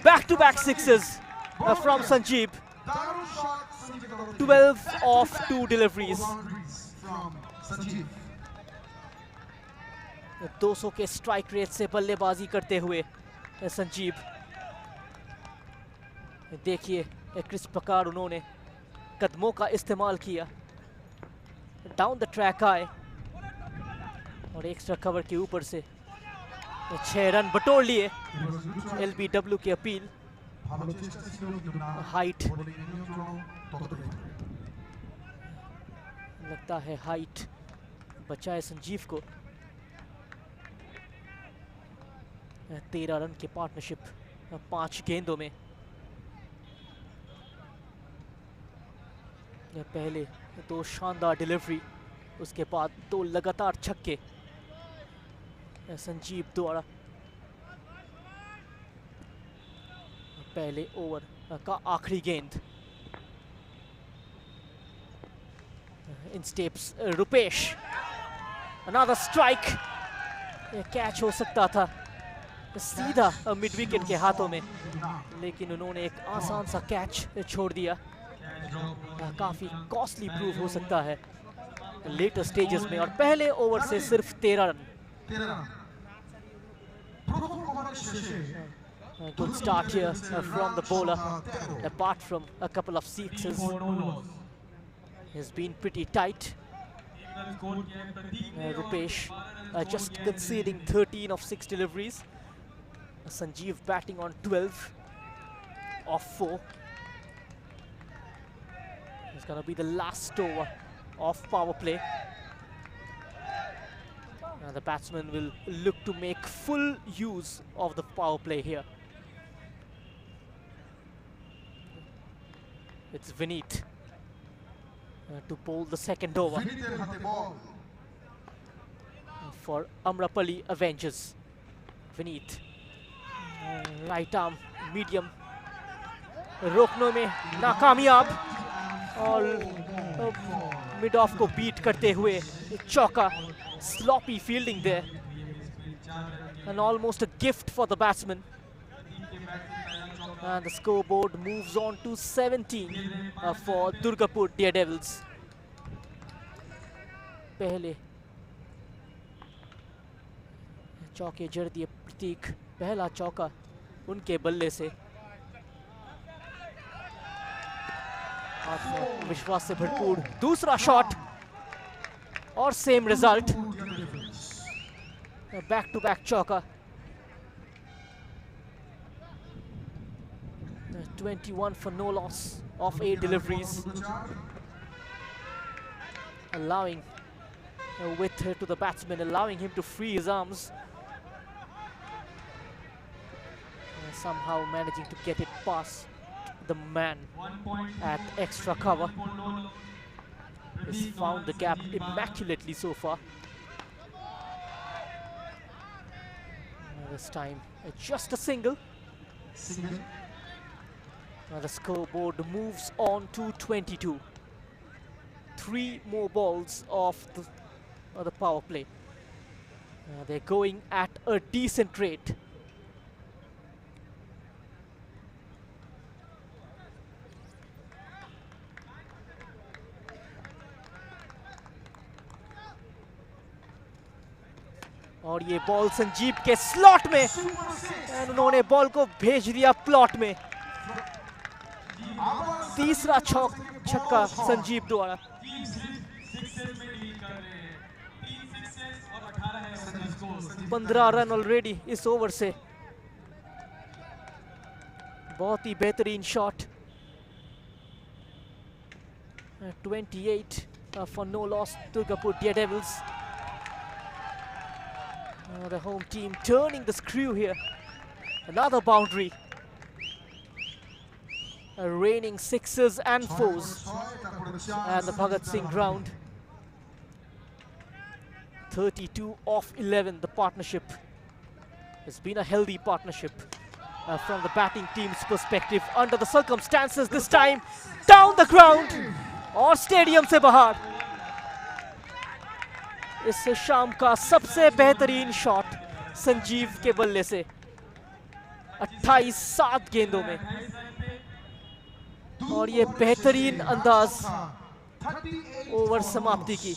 Back to back sixes from Sanjeev. 12 of 2 deliveries. 200 के स्ट्राइक रेट से बल्लेबाजी करते हुए संजीव, देखिए किस प्रकार उन्होंने कदमों का इस्तेमाल किया। डाउन द ट्रैक आए और एक्स्ट्रा कवर के ऊपर से 6 रन बटोर लिए। एलबीडब्ल्यू की अपील, हाइट लगता है हाइट बचाए संजीव को। 13 रन की पार्टनरशिप 5 गेंदों में। पहले 2 शानदार डिलीवरी, उसके बाद 2 लगातार छक्के संजीव द्वारा। पहले ओवर का आखिरी गेंद, in steps Rupesh, another strike. Catch हो सकता था सीधा मिड विकेट के हाथों में, लेकिन उन्होंने एक आसान सा कैच छोड़ दिया। काफी कॉस्टली प्रूव हो सकता है लेटर स्टेजेस में, और पहले ओवर से सिर्फ 13 run. Good start here from the bowler. Apart from a couple of sixes, has been pretty tight. Rupesh just conceding 13 of 6 deliveries. Sanjeev batting on 12 of 4. It's gonna be the last over of power play. The batsman will look to make full use of the power play here. It's Vineet to bowl the second over for Amrapali Avengers. Vineet, right arm medium, रोकने में नाकामयाब, और mid of को beat करते हुए चौका। Sloppy fielding there, and almost a gift for the batsman. And the scoreboard moves on to 17 for Durgapur Daredevils. पहले चौके जड़ दिए प्रतीक, पहला चौका उनके बल्ले से। आत्मविश्वास से भरपूर दूसरा शॉट, और same result, back to back चौका। 21 for no loss of 8 deliveries, allowing width to the batsman, allowing him to free his arms, somehow managing to get it past the man at extra cover. He's found the gap immaculately so far. This time just a single. The scoreboard moves on to 22. 3 more balls of the power play. They're going at a decent rate. और ये ball Sanjeev के slot में, उन्होंने ball को भेज दिया plot में। तीसरा छक्का संजीव द्वारा। 15 रन ऑलरेडी इस ओवर से। बहुत ही बेहतरीन shot. 28 for no loss Durgapur Daredevils. The home team turning the screw here. Another boundary. Raining sixes and fours at the Bhagat Singh ground. 32 of 11. The partnership has been a healthy partnership from the batting team's perspective. Under the circumstances this time, down the ground और stadium से बाहर। इस शाम का सबसे बेहतरीन shot Sanjeev के बल्ले से 28 7 गेंदों में, और ये बेहतरीन अंदाज ओवर समाप्ति की।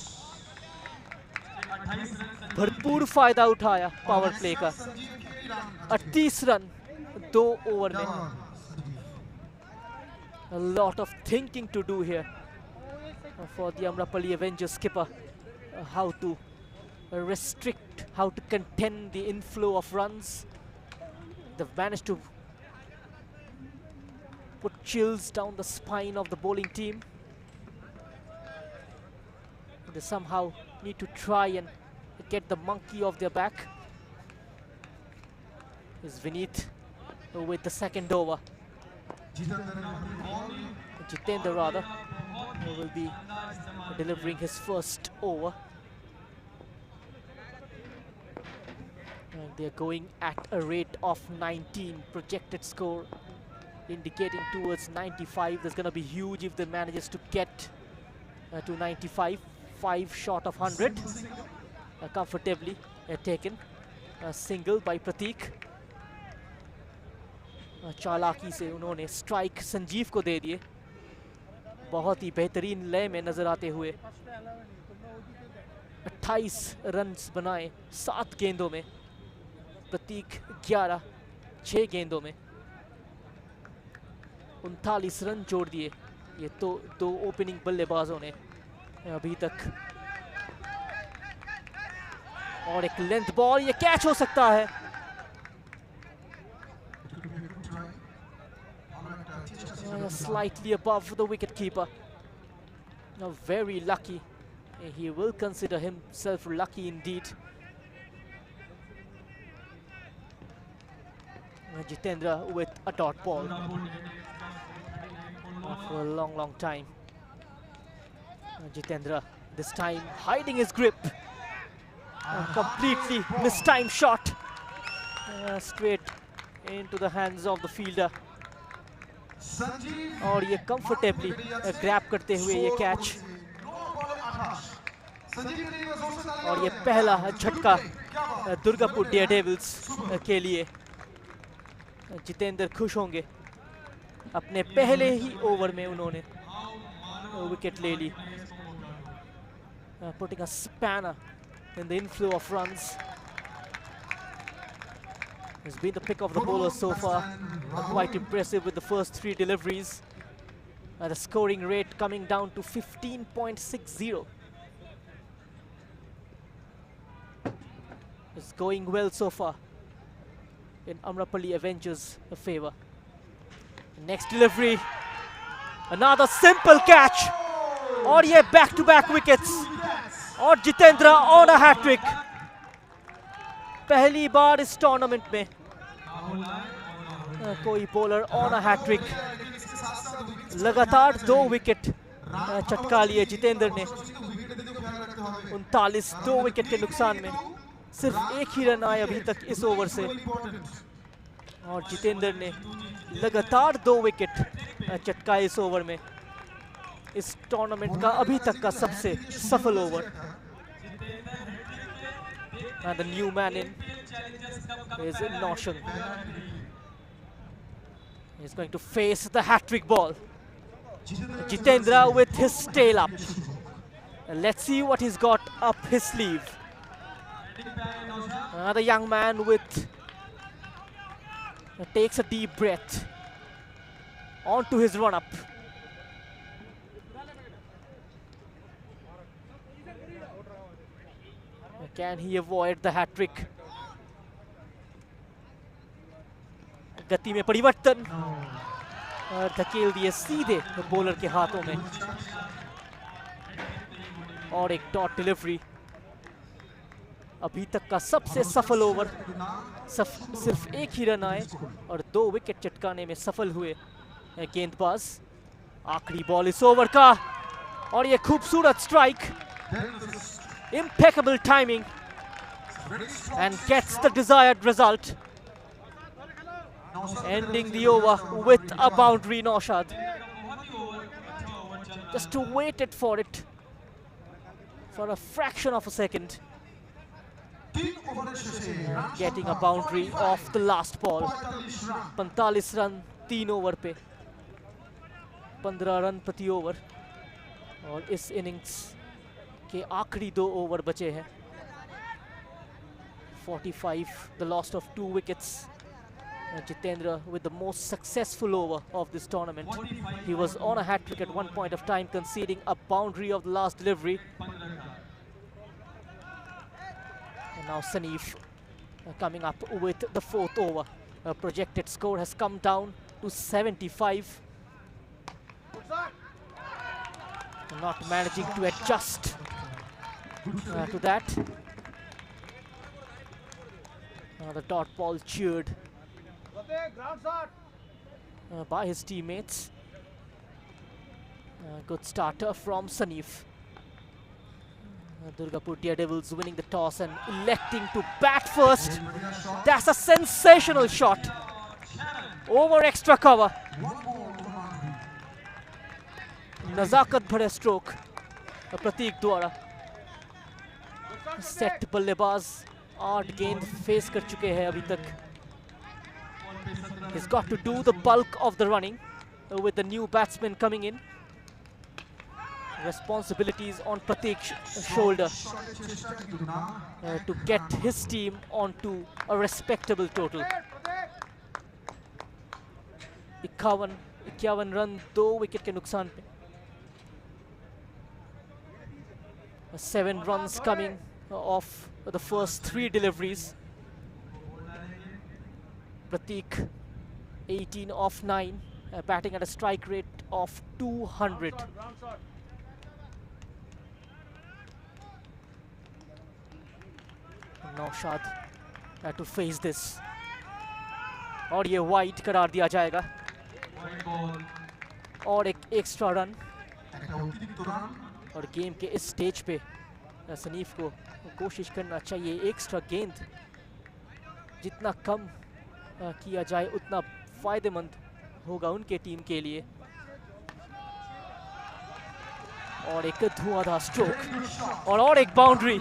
भरपूर फायदा उठाया पावर प्ले का। 38 रन 2 ओवर में। A lot of thinking to do here for the Amrapali Avengers skipper, how to restrict, how to contain the inflow of runs. They've managed to put chills down the spine of the bowling team. They somehow need to try and get the monkey off their back. Is Vineet with the second over. Jitendra rather, who will be delivering his first over. And they're going at a rate of 19, projected score indicating towards 95. That's going to be huge if they manages to get to 95. 5 short of 100. Comfortably taken. A single by Prateek. चालाकी से उन्होंने strike Sanjeev को दे दिए, बहुत ही बेहतरीन लय में नजर आते हुए। 28 रन्स बनाए 7 गेंदों में, प्रतीक 11 6 गेंदों में, 39 रन जोड़ दिए ये तो दो ओपनिंग बल्लेबाजों ने अभी तक। और एक लेंथ बॉल, ये कैच हो सकता है। Slightly above the wicket keeper. Now very lucky. He will consider himself lucky indeed. Jitendra with a dot ball for a long time. Jitendra this time hiding his grip. Completely mistimed shot. Straight into the hands of the fielder. और ये comfortably grab करते हुए ये catch. और ये पहला झटका Durgapur dare devils के लिए। जितेंद्र खुश होंगे, अपने पहले ही ओवर में उन्होंने विकेट ले ली, putting a spanner in the inflow of runs. He's been the pick of the bowlers so far. Quite impressive with the first 3 deliveries. The scoring rate coming down to 15.60. It's going well so far in Amrapali Avengers' favor. Next delivery, another simple catch. और ये back-to-back wickets. और Jitendra on a hat-trick. पहली बार इस tournament में कोई bowler on a hat trick. लगातार 2 wicket चटका लिए जितेंद्र ने। 39 2 विकेट के नुकसान में सिर्फ 1 ही रन आए अभी तक इस ओवर से। और जितेंद्र ने लगातार 2 विकेट चटकाए इस ओवर में। इस टूर्नामेंट का अभी तक का सबसे सफल over. And the new man in is Notion. He's going to face the hat-trick ball. Jitendra with his tail up. And let's see what he's got up his sleeve. Another young man with takes a deep breath onto his run-up. Can he avoid the hat-trick? गति में परिवर्तन और धकेल दिए सीधे bowler के हाथों में। और एक डॉट डिलीवरी। अभी तक का सबसे सफल ओवर। सिर्फ 1 ही रन आए और 2 विकेट चटकाने में सफल हुए गेंदबाज। आखिरी बॉल इस ओवर का और ये खूबसूरत strike. Impeccable timing and gets the desired result, ending the over with a boundary. Naushad just waited for it for a fraction of a second, and getting a boundary off the last ball. 45 run 3 over पे, 15 run प्रति over. और इस innings के आखिरी 2 over बचे हैं। 45, the loss of 2 wickets. Jitendra with the most successful over of this tournament. He was on a hat-trick at one point of time, conceding a boundary of the last delivery. Now Sanif coming up with the 4th over. Projected score has come down to 75. Not managing to adjust to that. The dot ball cheered by his teammates. Good starter from Sanif. Durgapur Daredevils winning the toss and electing to bat first. That's a sensational shot over extra cover. Nazakat bhare stroke Prateek द्वारा. Set बल्लेबाज 8 गेंद face कर चुके हैं अभी तक. He's got to do the bulk of the running with the new batsman coming in. Responsibilities on Prateek's shoulder to get his team onto a respectable total. 51 run 2 wicket के नुकसान पे. 7 runs coming off the first 3 deliveries. Prateek 18 off 9, batting at a strike rate of 200. Naushad had to face this. और ये wide करार दिया जाएगा. और एक एक्स्ट्रा रन. और गेम के इस स्टेज पे सनीफ को कोशिश करना चाहिए. एक्स्ट्रा गेंद जितना कम किया जाए उतना फायदेमंद होगा उनके टीम के लिए. और एक धुआंधार स्ट्रोक और एक boundary.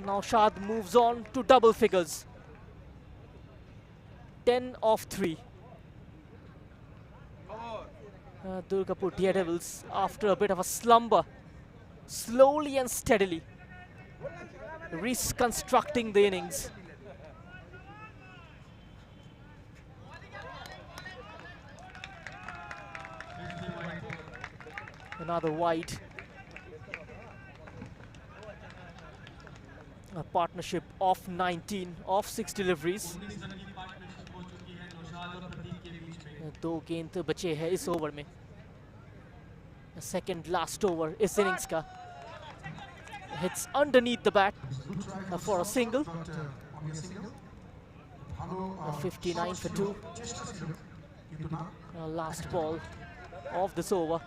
Naushad moves on to double figures. 10 off 3. Durgapur Daredevils, after a bit of a slumber, slowly and steadily reconstructing the innings. Another wide. A partnership of 19 off 6 deliveries. 2 गेंद बचे हैं इस ओवर में. Second last over इस innings का. Hits underneath the bat for a single. 59 for 2. Last ball of this over.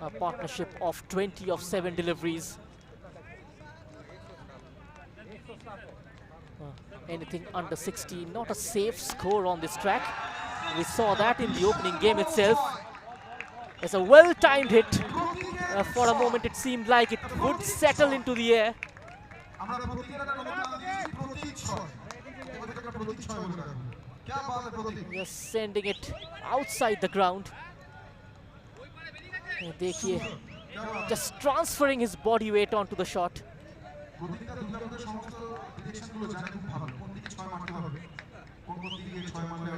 A partnership of 20 of 7 deliveries. Anything under 60, not a safe score on this track. We saw that in the opening game itself. It's a well-timed hit. For a moment it seemed like it would settle into the air. Just sending it outside the ground. देखिए, just transferring his body weight onto the shot.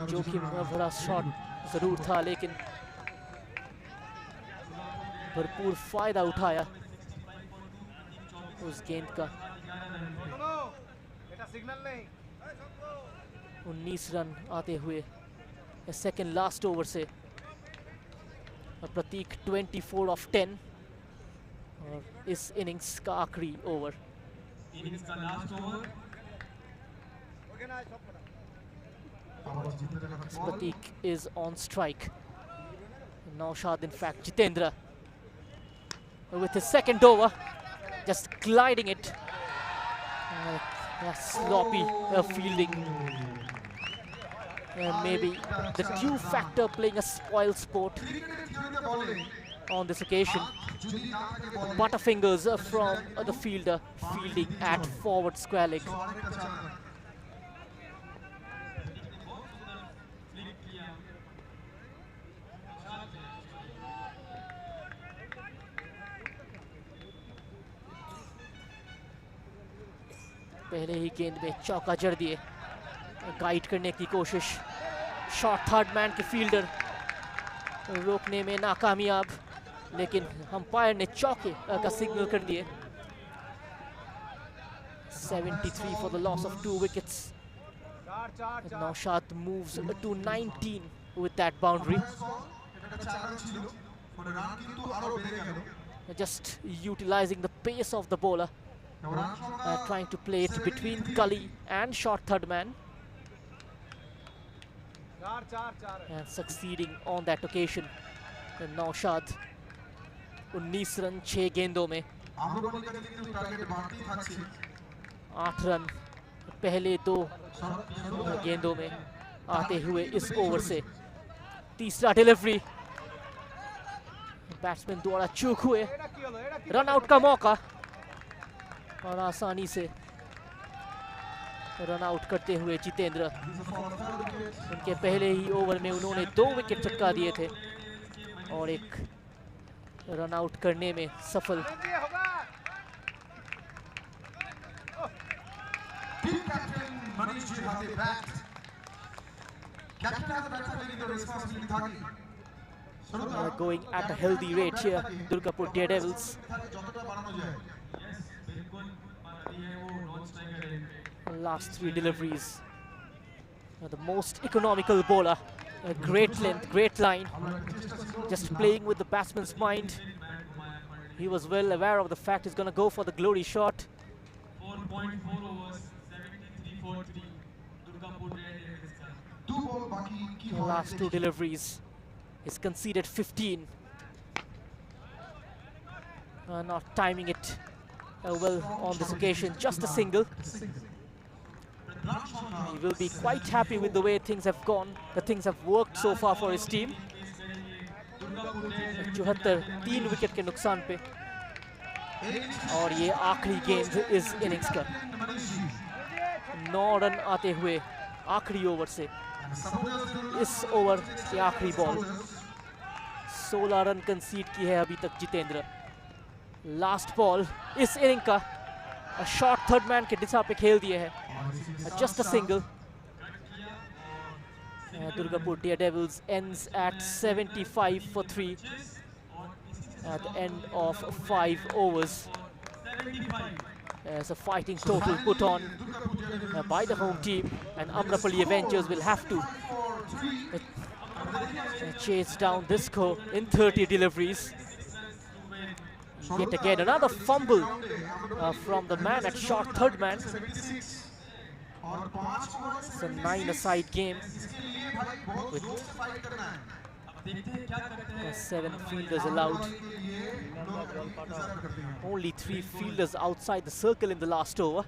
जोखिम भरा shot जरूर था लेकिन भरपूर फायदा उठाया उस गेंद का. 19 रन आते हुए सेकंड लास्ट ओवर से. प्रतीक 24 ऑफ 10 और इस इनिंग्स का आखिरी over. Prateek is on strike. Naushad, in fact, Jitendra with his second over, just gliding it. Sloppy fielding. Maybe the Q factor playing a spoil sport on this occasion. Butterfingers from the fielder fielding at forward square leg. पहले ही गेंद में चौका जड़ दिए. Guide करने की कोशिश. Shot third man के फील्डर रोकने में नाकामयाब, लेकिन अंपायर ने चौके का सिग्नल कर दिए. 73 for the loss of 2 wickets. And Naushad moves to 19 with that boundary. Just utilizing the pace of the bowler, trying to play it between gully and short third man, and succeeding on that occasion. And Naushad 19 run 6 गेंदों में, 8 run पहले 2 गेंदों में आते हुए इस over से। तीसरा डिलीवरी बैट्समैन द्वारा चूक हुए, रन आउट का मौका और आसानी से रन आउट करते हुए जितेंद्र। उनके पहले ही ओवर में उन्होंने 2 विकेट चटका दिए थे और एक रन आउट करने में सफल। Going at a healthy rate here, Durgapur Daredevils. Last 3 deliveries. The most economical bowler. A great length, great line. Just playing with the batsman's mind. He was well aware of the fact he's going to go for the glory shot. 4.4 overs, 73 for 3. Durgapur Daredevils. The last 2 deliveries. He's conceded 15. Not timing it well on this occasion, just a single. He will be quite happy with the way things have gone, the things have worked so far for his team. 74 3 wicket के नुकसान पे, और ये आखिरी गेंद इस innings का। 9 run आते हुए आखिरी ओवर से, इस ओवर की आखिरी बॉल। 16 रन कंसीड की है अभी तक जितेंद्र। लास्ट बॉल इस इनिंग का शॉर्ट थर्ड मैन के दिशा पे खेल दिए है, just a single. Durgapur Daredevils ends at 75 for 3 at the end of 5 overs. There's a fighting total put on by the home team, and Amrapali Avengers will have to chase down this score in 30 deliveries. Yet again, another fumble from the man at short third man. It's a 9-a-side game with 7 fielders allowed. Only 3 fielders outside the circle in the last over.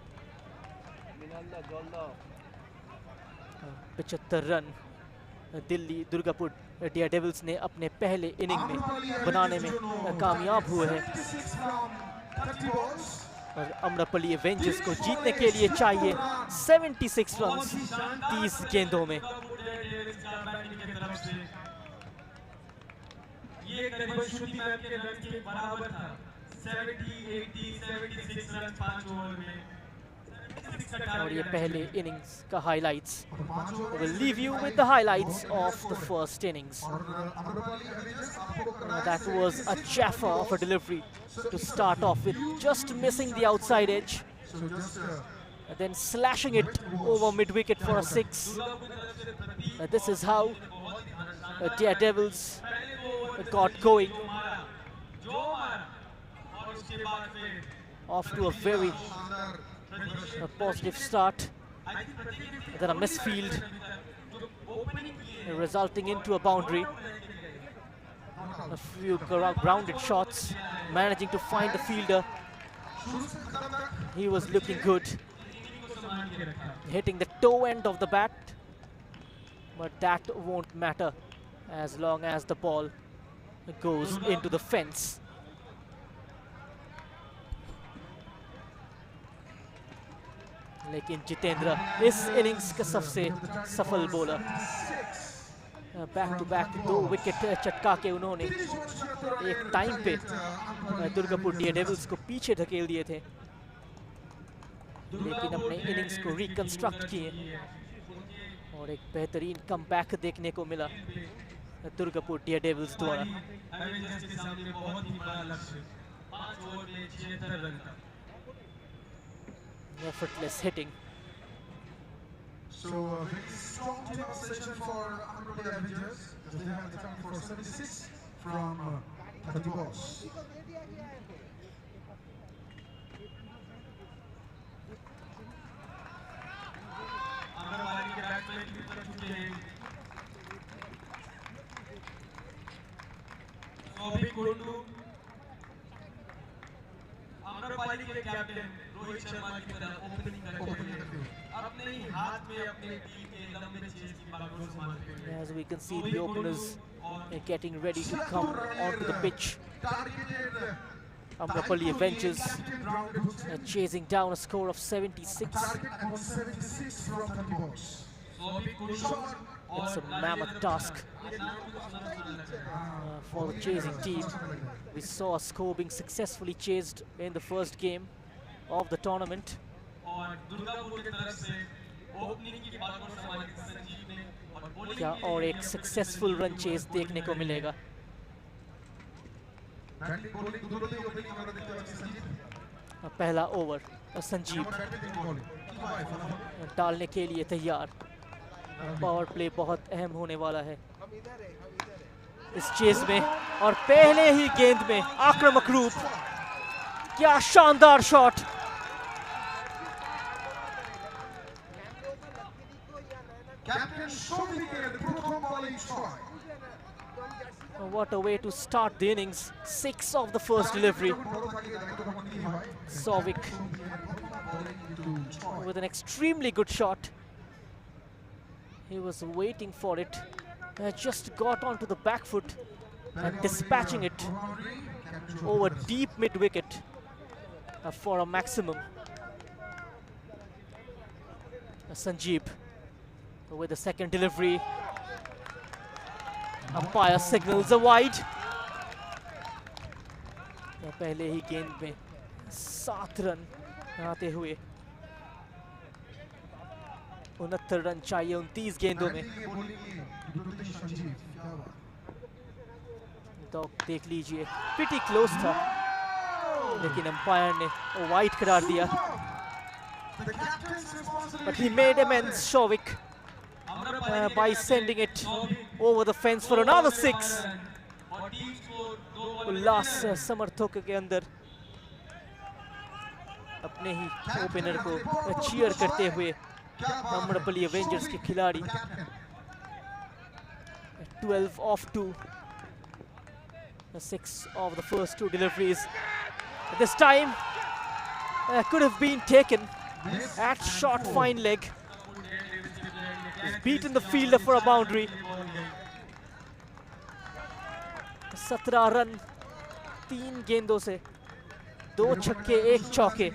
75 run Delhi Durgapur Daredevils ने अपने पहले inning में बनाने में कामयाब हुए हैं, और अमरपल्ली एवेंजर्स को जीतने के लिए चाहिए 76 रन 30 गेंदों में। ये करीबन श्रुति मैम के रन के बराबर था। 70, 80, 76 रन 5 ओवर में। और ये पहले इनिंग्स का highlights. We'll leave you with the highlights of the first innings. That was a chaffer of a delivery to start off with, just missing the outside edge, and then slashing it over mid-wicket for a 6. This is how Daredevils got going. Off to a very positive start, then a misfield resulting into a boundary. A few grounded shots, managing to find the fielder. He was looking good, hitting the toe end of the bat, but that won't matter as long as the ball goes into the fence. लेकिन जितेंद्र इस innings का सबसे सफल bowler. Back to back 2 wicket चटका के उन्होंने एक time पे दुर्गापुर डेयरडेविल्स को पीछे धकेल दिए थे, लेकिन अपने इनिंग्स को रिकंस्ट्रक्ट किए और एक बेहतरीन कमबैक देखने को मिला दुर्गापुर डेयरडेविल्स द्वारा। Effortless hitting. So a very strong team session for Ambey Avengers. They have the time for 76 from 30 balls. Amrapali के कैप्टन रोहित शर्मा की तरह ओपनिंग करते हुए अपने ही हाथ में अपने टीम के लंबे चेस की बागडोर संभालते हुए As we can see, the openers are getting ready to come onto the pitch. Amrapali Avengers chasing down a score of 76. It's a mammoth task for the chasing team. We saw a score being successfully chased in the first game of the tournament. क्या और एक successful run chase देखने को मिलेगा? पहला over Sanjeev डालने के लिए तैयार. पावर प्ले बहुत अहम होने वाला है इस चेस में, और पहले ही गेंद में आक्रामक रूप. क्या शानदार shot! What a way to start the innings. 6 of the first delivery. Souvik with an extremely good shot. He was waiting for it. Just got onto the back foot and dispatching it over deep mid-wicket for a maximum. Sanjeev with the second delivery. Umpire signals a wide. पहले ही गेंद में 7 run आते हुए 69 run चाहिए 29 गेंदों में. तो देख लीजिए, प्रीटी क्लोज था, लेकिन अंपायर ने वाइड करार दिया. But he made amends, Souvik, by sending it over the fence for another 6. उल्लास समर्थकों के अंदर अपने ही ओपनर को चीयर करते हुए Amrapali Avengers के खिलाड़ी. 12 off 2. 6 of the first 2 deliveries. This time could have been taken at short fine leg. He's beaten the fielder for a boundary. 17 run 3 गेंदों से, 2 छक्के 1 चौके.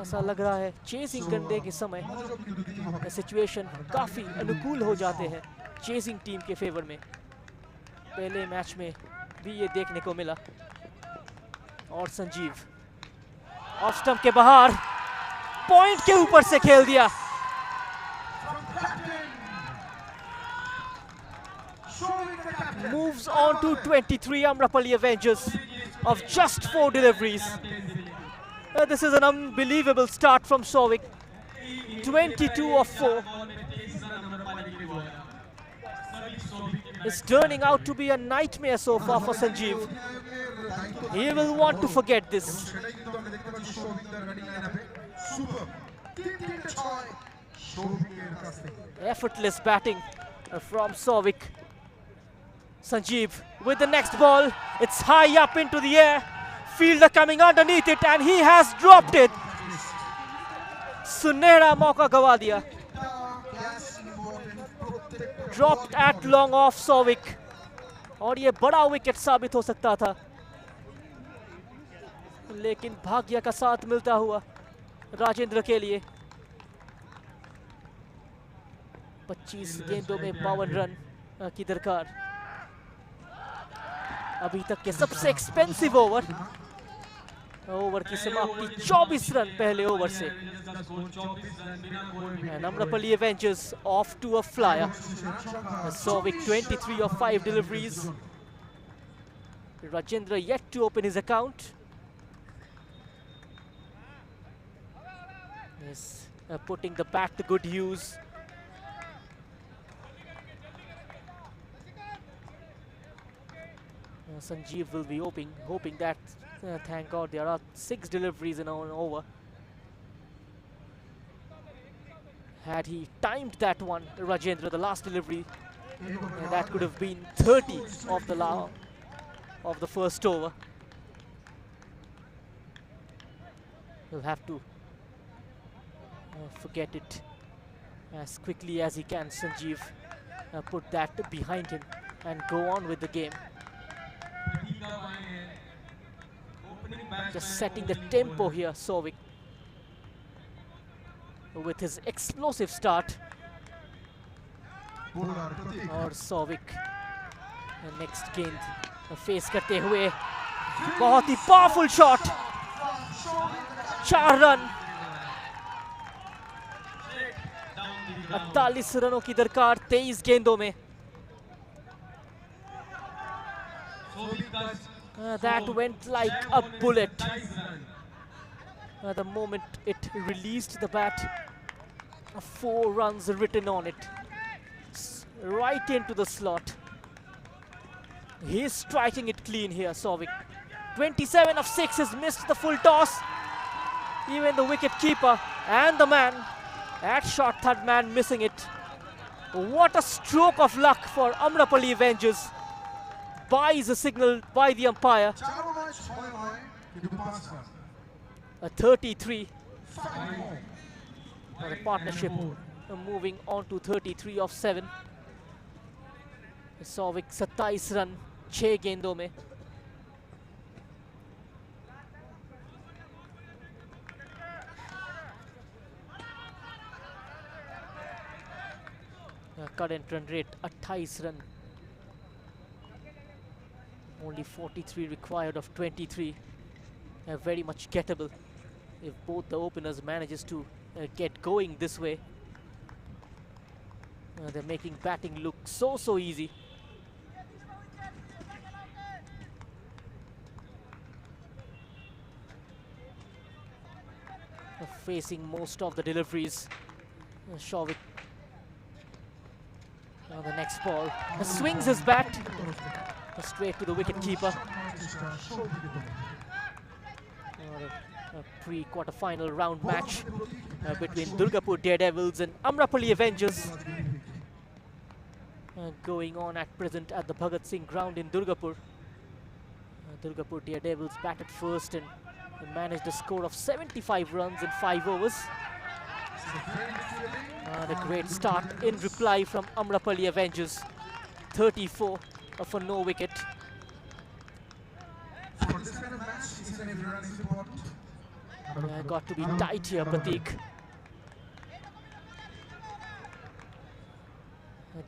ऐसा लग रहा है चेसिंग करने के समय सिचुएशन काफी अनुकूल हो जाते हैं चेसिंग टीम के फेवर में. पहले मैच में भी ये देखने को मिला. और संजीव ऑफ स्टंप के बाहर, पॉइंट के ऊपर से खेल दिया. Moves on to 23 Amrapali Avengers of just 4 deliveries. This is an unbelievable start from Souvik. 22 of 4. It's turning out to be a nightmare so far for Sanjeev. He will want to forget this. Effortless batting from Souvik. Sanjeev with the next ball. It's high up into the air. Fielder coming underneath it and he has dropped it. सुनहरा मौका गवा दिया. Dropped at long off Souvik. और ये बड़ा wicket साबित हो सकता था, लेकिन भाग्य का साथ मिलता हुआ राजेंद्र के लिए. 25 गेंदों में 52 रन की दरकार. अभी तक के सबसे एक्सपेंसिव ओवर की समाप्ति 24 रन पहले ओवर से. And Amrapali Avengers off to a flyer. Souvik 23 of 5 deliveries. Rajendra yet to open his account. Is putting the bat to good use. Sanjeev will be hoping that, thank God, there are 6 deliveries in an over. Had he timed that one, Rajendra, the last delivery, that could have been 30 of the first over. He'll have to forget it as quickly as he can, Sanjeev. Put that behind him and go on with the game. Just setting the tempo here, Souvik, with his explosive start. और Souvik next गेंद face करते हुए बहुत ही powerful shot, 4 run, 48 रनों की दरकार 23 गेंदों में. That went like a bullet. The moment it released the bat, 4 runs written on it, right into the slot. He's striking it clean here, Souvik. 27 of 6 has missed the full toss. Even the wicket keeper and the man at short third man missing it. What a stroke of luck for Amrapali Avengers. Buys a signal by the umpire. A 33. The partnership moving on to 33 of 7. Souvik 27 run 6 गेंदों में. Current run rate 28 run. Only 43 required of 23. Very much gettable if both the openers manages to get going this way. They're making batting look so easy. Facing most of the deliveries. Souvik on the next ball. Swings his bat straight to the wicket keeper. A pre-quarter final round match between Durgapur Daredevils and Amrapali Avengers going on at present at the Bhagat Singh ground in Durgapur. Durgapur Daredevils batted first and managed a score of 75 runs in 5 overs. And a great start in reply from Amrapali Avengers. 34 for no wicket. Got to be tight here, Prateek.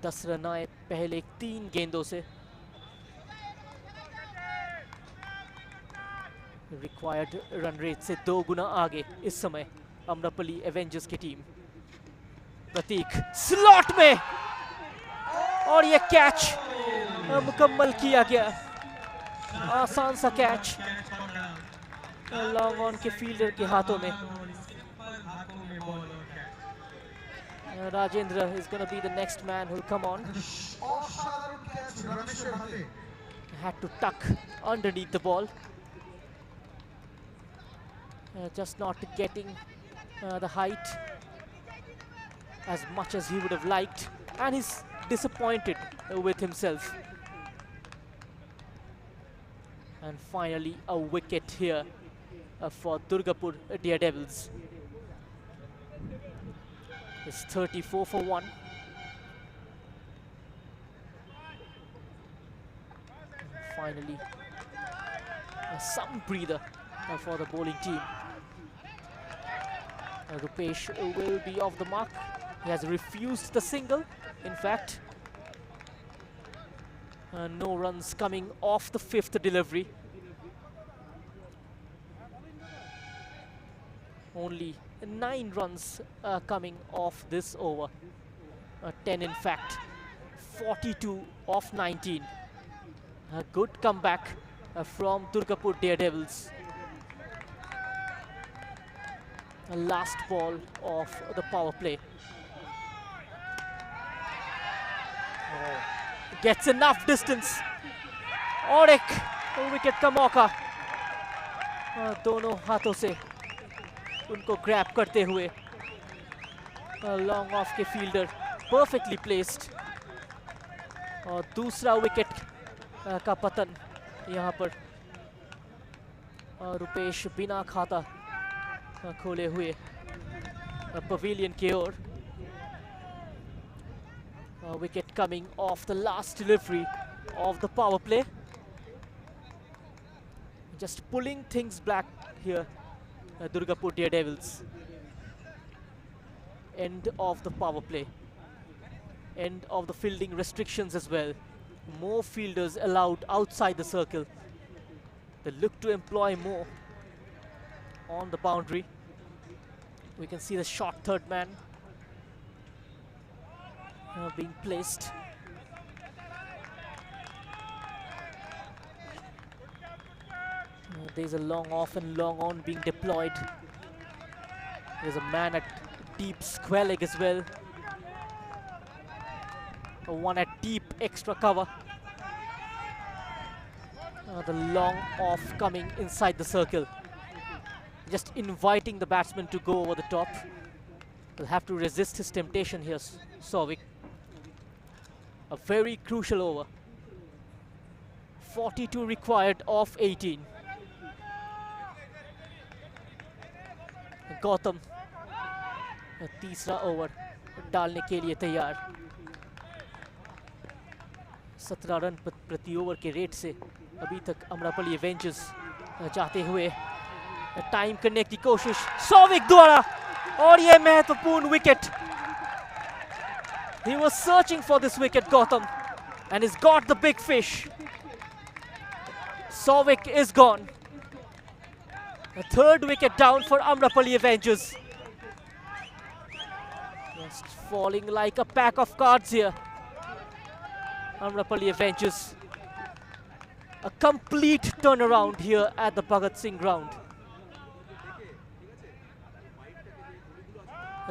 10 run आए पहले 3 गेंदों से. Required run rate से 2 गुना आगे इस समय अमरापली Avengers की team. प्रतीक slot में और ये कैच मुकम्मल किया गया. आसान सा कैच लॉन्ग ऑन के फील्डर के हाथों में. Rajendra is going to be the next man who will come on. Had to tuck underneath the ball. Just not getting the height as much as he would have liked, and he's disappointed with himself. And finally a wicket here for Durgapur Daredevils. It's 34 for 1. Finally some breather for the bowling team. Rupesh will be off the mark. He has refused the single. In fact, no runs coming off the 5th delivery. Only 9 runs coming off this over. 10 in fact. 42 of 19. A good comeback from Durgapur Daredevils. last ball of the power play. Gets enough distance और एक wicket का मौका दोनों हाथों से उनको grab करते हुए लॉन्ग ऑफ के फील्डर परफेक्टली प्लेस्ड और दूसरा विकेट का पतन यहाँ पर रुपेश बिना खाता खोले हुए पवेलियन की ओर. Wicket coming off the last delivery of the power play. Just pulling things back here, Durgapur Daredevils. End of the power play. End of the fielding restrictions as well. More fielders allowed outside the circle. They look to employ more on the boundary. We can see the short third man being placed. There's a long off and long on being deployed. There's a man at deep square leg as well. One at deep extra cover. The long off coming inside the circle. Just inviting the batsman to go over the top. Will have to resist his temptation here, Souvik. A very crucial over. 42 required of 18. Gautam तीसरा over डालने के लिए तैयार. 17 run प्रति over के rate से अभी तक अमरापल्ली एवेंजर्स चाहते हुए टाइम करने की कोशिश सौविक द्वारा और ये महत्वपूर्ण wicket. He was searching for this wicket, Gautam, and he's got the big fish. Souvik is gone. A third wicket down for Amrapali Avengers. Just falling like a pack of cards here. Amrapali Avengers. A complete turnaround here at the Bhagat Singh ground.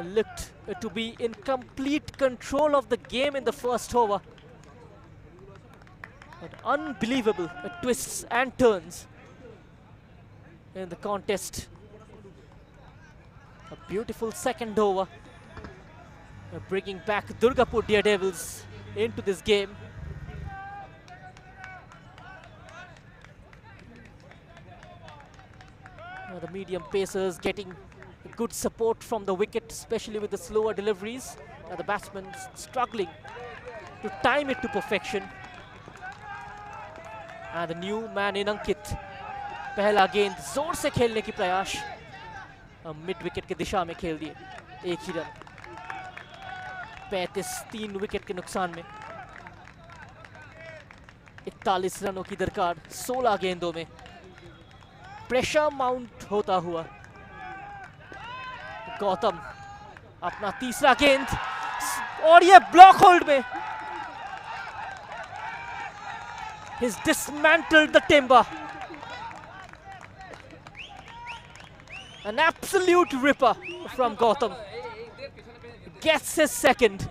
Looked to be in complete control of the game in the first over. But unbelievable twists and turns in the contest. A beautiful second over, bringing back Durgapur Daredevils into this game. The medium pacers getting good support from the wicket, especially with the slower deliveries. The batsman struggling to time it to perfection. And the new man in Ankit. पहला गेंद जोर से खेलने की प्रयास. Mid wicket की दिशा में खेल दिए. एक ही रन. 35 3 विकेट के नुकसान में. 41 रनों की दरकार 16 गेंदों में. प्रेशर माउंट होता हुआ गौतम अपना तीसरा गेंद और ये ब्लॉक होल्ड में. He's dismantled the timber. An absolute ripper from Gautam. Gets his second.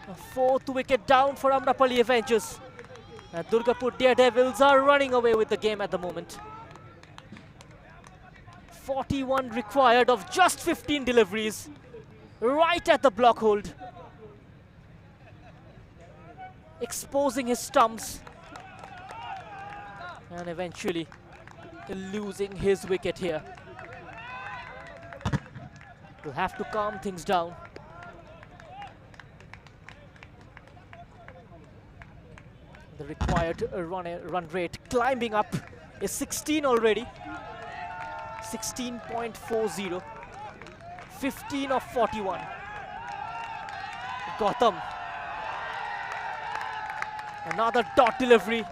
A fourth wicket down for Amrapali Avengers. And Durgapur Daredevils are running away with the game at the moment. 41 required of just 15 deliveries. Right at the block hold. Exposing his stumps. And eventually losing his wicket here. Will have to calm things down. The required run rate climbing up is 16 already. 16.40. 15 of 41. Gautam. Another dot delivery.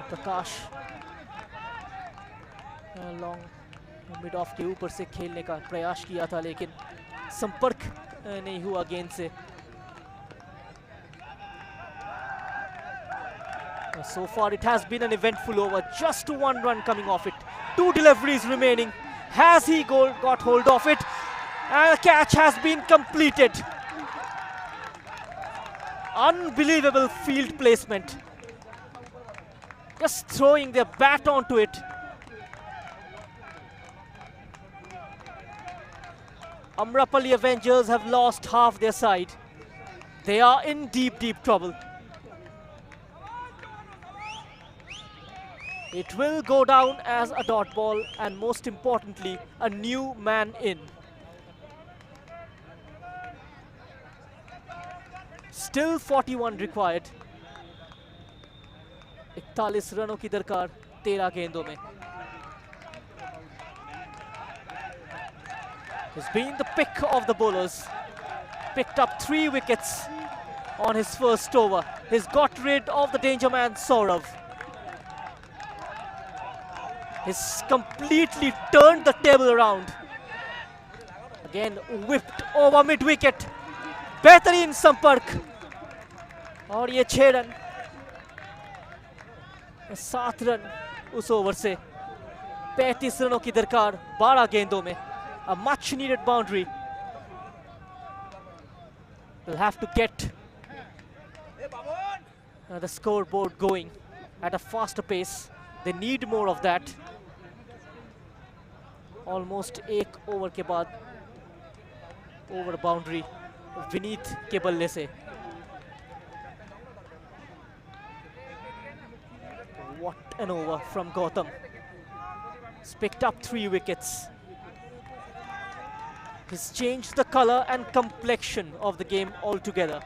Prakash long mid of के ऊपर से खेलने का प्रयास किया था लेकिन संपर्क नहीं हुआ गेंद से. So far it has been an eventful over, just one run coming off it. 2 deliveries remaining. Has he got hold of it? And the catch has been completed. Unbelievable field placement. Just throwing their bat onto it. Amrapali Avengers have lost half their side. They are in deep, deep trouble. It will go down as a dot ball, and most importantly, a new man in. Still 41 required. 41 रनों की दरकार 13 गेंदों में. He's been the pick of the bowlers. Picked up 3 wickets on his first over. He's got rid of the danger man Saurav. He's completely turned the table around. Again whipped over mid wicket. बेहतरीन संपर्क. और ये 6 run. 7 run उस over से. 35 रनों की दरकार 12 गेंदों में. A much needed boundary. We'll have to get the scoreboard going at a faster pace. They need more of that. Almost 1 over के बाद over boundary विनीत के बल्ले से. What an over from Gautam. He's picked up 3 wickets. He's changed the color and complexion of the game altogether.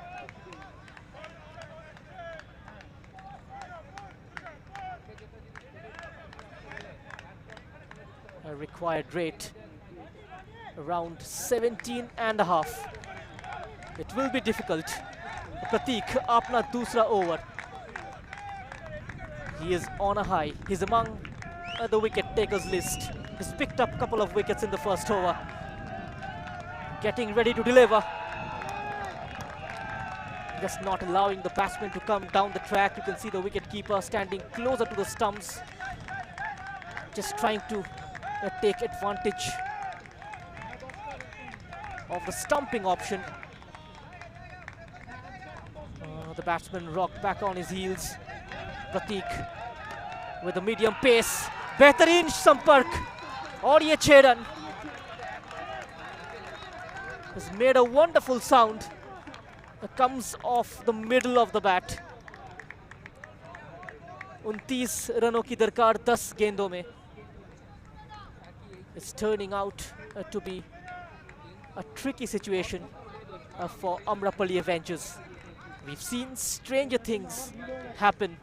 A required rate around 17.5. It will be difficult. Pratik, apna dusra over. He is on a high. He's among the wicket takers list. He's picked up a couple of wickets in the first over. Getting ready to deliver. Just not allowing the batsman to come down the track. You can see the wicket-keeper standing closer to the stumps. Just trying to take advantage of the stumping option. The batsman rocked back on his heels. Pratik with a medium pace. बेहतरीन संपर्क. और ये 6 run. Has made a wonderful sound that comes off the middle of the bat. 29 रनों की दरकार 10 गेंदों में. It's turning out to be a tricky situation for Amrapali Avengers. We've seen stranger things happen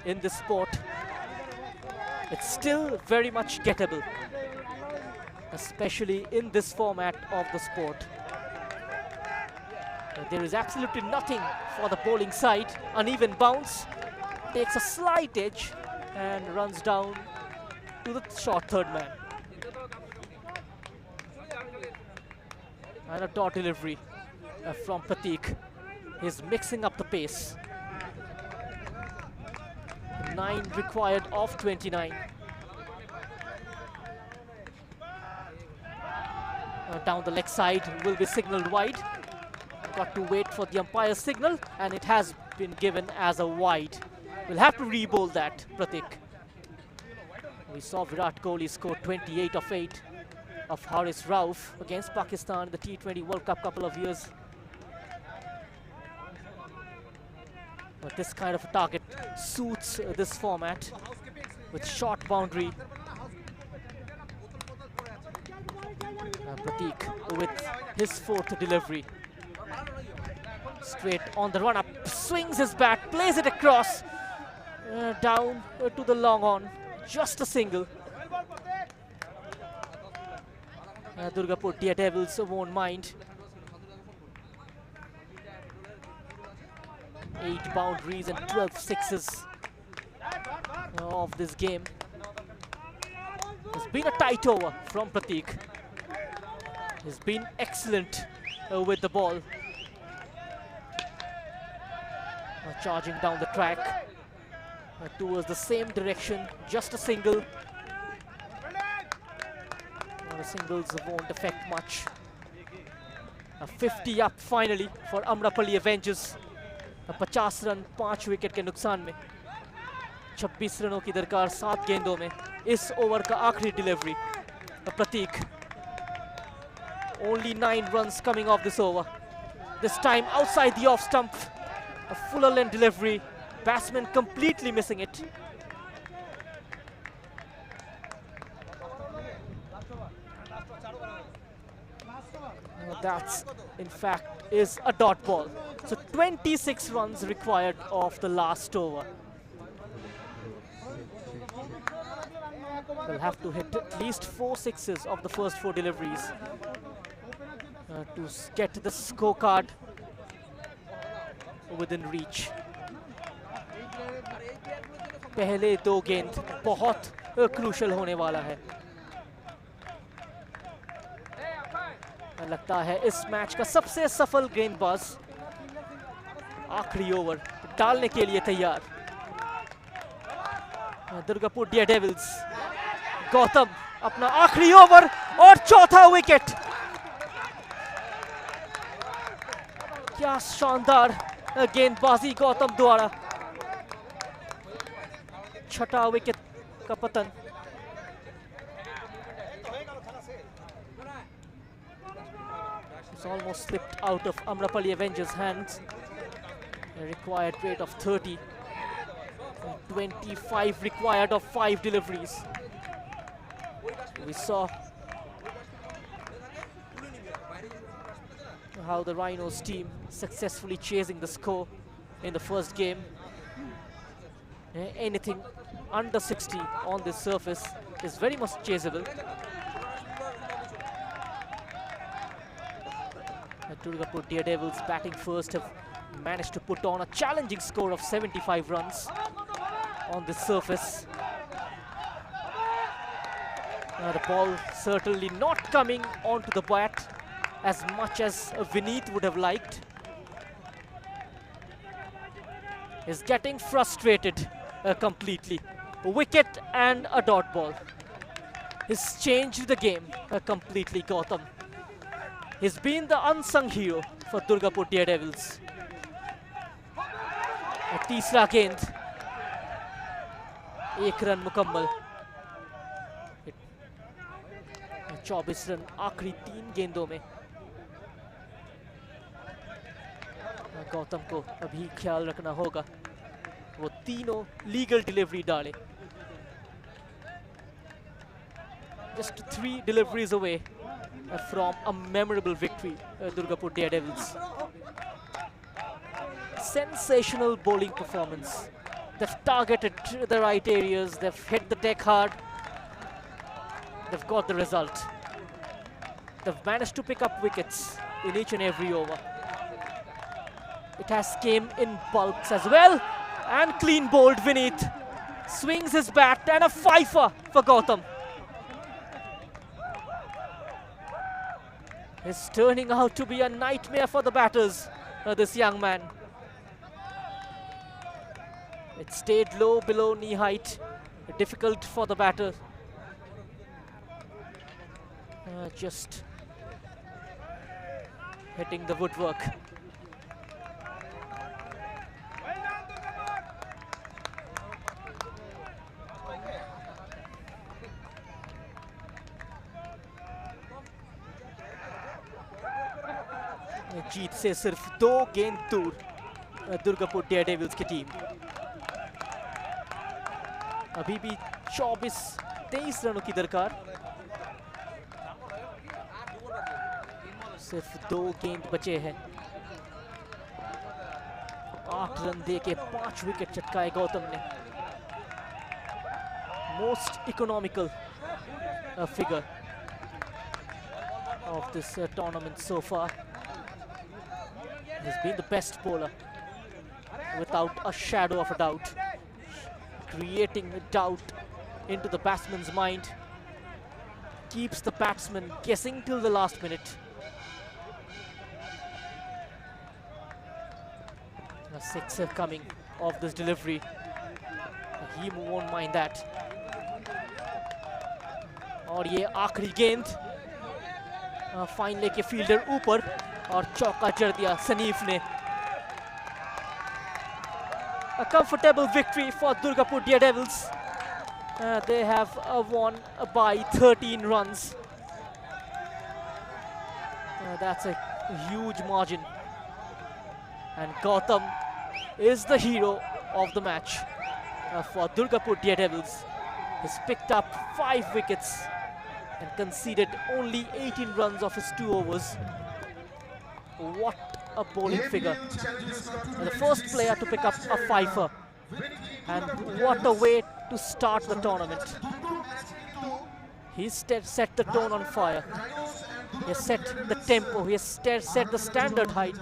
in this sport. It's still very much gettable, especially in this format of the sport. There is absolutely nothing for the bowling side. Uneven bounce, takes a slight edge and runs down to the short third man. And a dot delivery from Pratik. He's mixing up the pace. 9 required of 29. Down the leg side will be signalled wide. Got to wait for the umpire's signal, and it has been given as a wide. We'll have to re-bowl that, Pratik. We saw Virat Kohli score 28 of 8 of Haris Rauf against Pakistan in the T20 World Cup couple of years. But this kind of a target suits this format with short boundary. Pratik with his 4th delivery. Straight on the run-up, swings his bat, plays it across, down to the long on, just a single. Durgapur Daredevils won't mind. 8 boundaries and 12 sixes of this game. It's been a tight over from Pratik. He's been excellent with the ball. Charging down the track. towards the same direction, just a single. The singles won't affect much. A 50 up finally for Amrapali Avengers. 50 run 5 wicket के नुकसान में, 26 रनों की दरकार 7 गेंदों में. इस over का आखिरी delivery Prateek. Only 9 runs coming off this over. This time outside the off stump. A fuller length delivery. Batsman completely missing it. That's in fact is a dot ball. So 26 runs required of the last over. They'll have to hit at least 4 sixes of the first 4 deliveries to get the scorecard within reach. पहले 2 गेंद बहुत crucial होने वाला है. लगता है इस match का सबसे सफल गेंदबाज आखिरी ओवर डालने के लिए तैयार. Durgapur dare devils. गौतम अपना आखिरी ओवर और चौथा विकेट. क्या शानदार गेंदबाजी गौतम द्वारा. छठा विकेट का पतन. It's almost slipped out of Amrapali Avengers' hands. A required rate of 30. 25 required of 5 deliveries. We saw how the Rhinos team successfully chasing the score in the first game. Anything under 60 on this surface is very much chaseable. Durgapur Daredevils batting first have managed to put on a challenging score of 75 runs on this surface. The ball certainly not coming onto the bat as much as Vineet would have liked. Is getting frustrated completely. A wicket and a dot ball. He's changed the game completely, Gautam. He's been the unsung hero for Durgapur Daredevils. तीसरा गेंद 1 run मुकम्मल. 24 run आखिरी 3 गेंदों में. गौतम को अभी ख्याल रखना होगा वो तीनों लीगल डिलीवरी डाले. Just 3 deliveries away from a memorable victory, Durgapur Daredevils. Sensational bowling performance. They've targeted the right areas, they've hit the deck hard, they've got the result. They've managed to pick up wickets in each and every over. It has came in bulks as well, and clean bowled Vineet. Swings his bat and a fifer for Gautam. It's turning out to be a nightmare for the batters, this young man. It stayed low below knee height, difficult for the batter. Just hitting the woodwork. जीत से सिर्फ 2 गेंद दूर Durgapur Daredevils की team. अभी भी 23 रनों की दरकार. सिर्फ 2 गेंद बचे हैं. 8 रन दे के 5 विकेट चटकाए गौतम ने. Most economical figure of this tournament so far. He's been the best bowler without a shadow of a doubt, creating doubt into the batsman's mind, keeps the batsman guessing till the last minute. A sixer coming off this delivery. He won't mind that. और ये आखिरी गेंद fine लेके fielder ऊपर और चौका जड़ दिया सनीफ ने. A comfortable victory for Durgapur Daredevils. They have won by 13 runs. That's a huge margin. And Gautam is the hero of the match for Durgapur Daredevils. He's picked up 5 wickets and conceded only 18 runs of his 2 overs. What a bowling figure. The first player to pick up a fifer. And what a way to start the tournament. He set the tone on fire. He has set the tempo. He has set the standard height.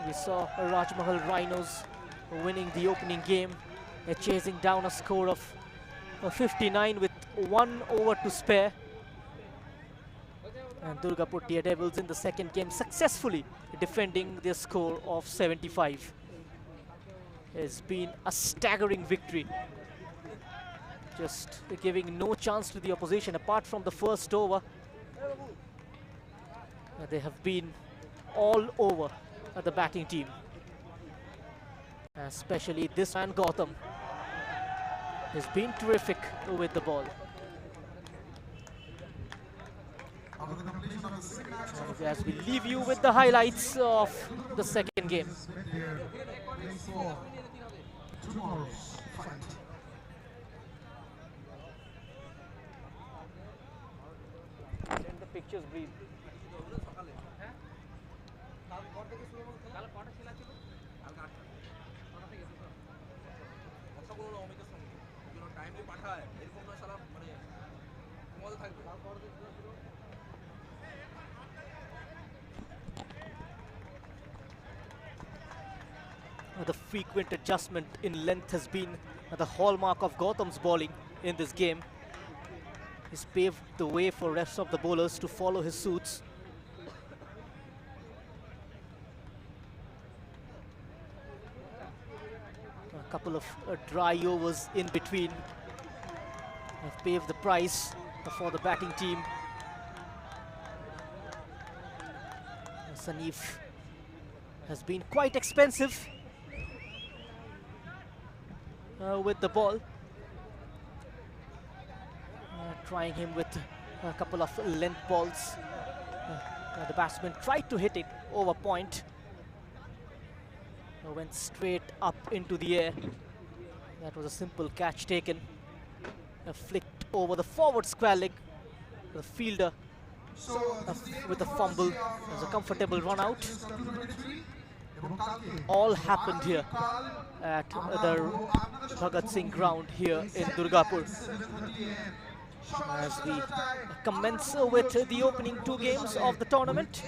We saw Rajmahal Rhinos winning the opening game. They're chasing down a score of 59 with 1 over to spare. And Durgapur Daredevils in the second game successfully defending their score of 75. It's been a staggering victory. Just giving no chance to the opposition apart from the first over. They have been all over the batting team. Especially this man Gautam has been terrific with the ball. As we leave you with the highlights of the second game. Let the pictures breathe. The frequent adjustment in length has been the hallmark of Gautam's bowling in this game. He's paved the way for rest of the bowlers to follow his suits. A couple of dry overs in between have paved the price for the batting team. Sanif has been quite expensive with the ball. Trying him with a couple of length balls. The batsman tried to hit it over point. Went straight up into the air. That was a simple catch taken. Flicked over the forward square leg. The fielder with a fumble. It was a comfortable run out. All happened here at the Bhagat Singh ground here in Durgapur. As we commence with the opening 2 games of the tournament.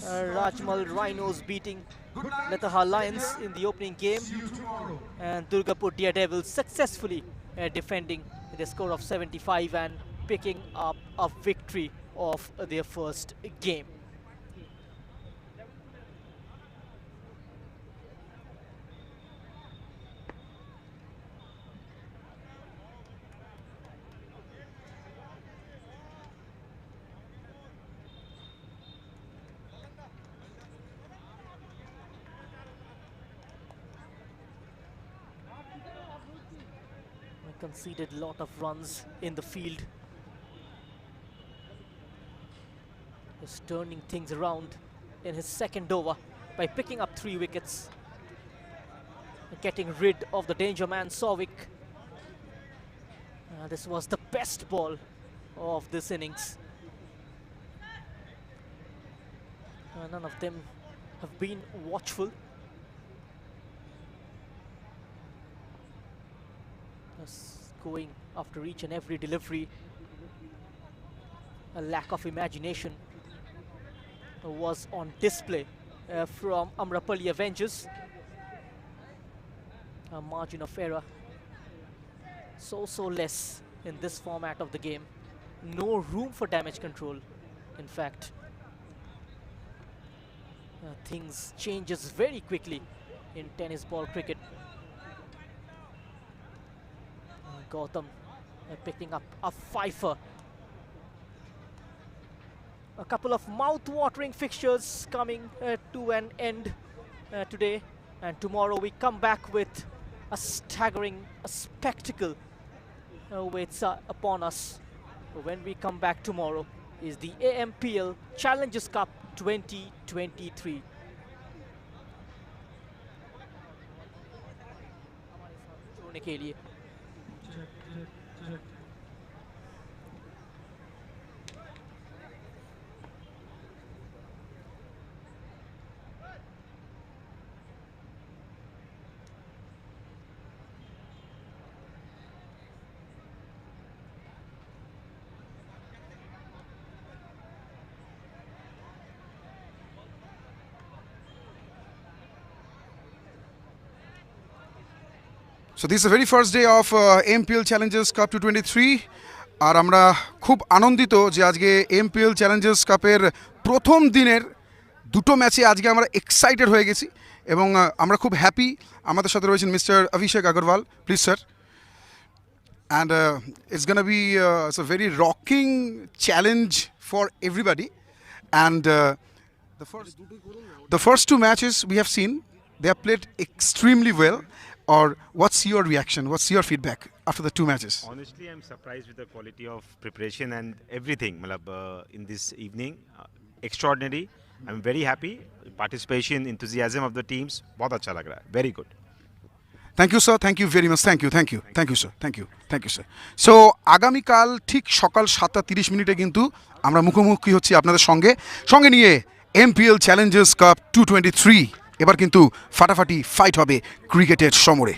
Rajmal Rhinos beating Letaha Lions in the opening game. And Durgapur Daredevils successfully defending the score of 75 and picking up a victory of their first game. Conceded a lot of runs in the field. He's turning things around in his second over by picking up 3 wickets. Getting rid of the danger man Souvik. This was the best ball of this innings. None of them have been watchful. Going after each and every delivery. A lack of imagination was on display from Amrapali Avengers. A margin of error so less in this format of the game. no room for damage control. In fact, things changes very quickly in tennis ball cricket. Gautam picking up a fifer. A couple of mouth-watering fixtures coming to an end today, and tomorrow we come back with a staggering spectacle waits upon us. When we come back tomorrow is the AMPL Challengers Cup 2023. जोड़ने के लिए So this is the very first day of AMPL Challengers Cup 2023 আর আমরা খুব আনন্দিত যে আজকে AMPL Challengers Cup-এর প্রথম দিনের দুটো ম্যাচে আজকে আমরা এক্সাইটেড হয়ে গেছি এবং আমরা খুব হ্যাপি। আমাদের সাথে রয়েছেন mister Abhishek Agarwal, please sir. And it's going to be it's a very rocking challenge for everybody. And the first two matches we have seen, they have played extremely well. Or what's your reaction? What's your feedback after the two matches? Honestly, I'm surprised with the quality of preparation and everything in this evening. Extraordinary. I'm very happy. Participation, enthusiasm of the teams. बहुत अच्छा लग रहा है. Very good. Thank you, sir. Thank you very much. Thank you, sir. Thank you, sir. So আগামীকাল ঠিক সকাল 7:30 কিন্তু আমরা মুখোমুখি হচ্ছি আপনাদের সঙ্গে নিয়ে AMPL Challengers Cup 2023 এবার কিন্তু ফাটাফাটি ফাইট হবে ক্রিকেটের সমরে।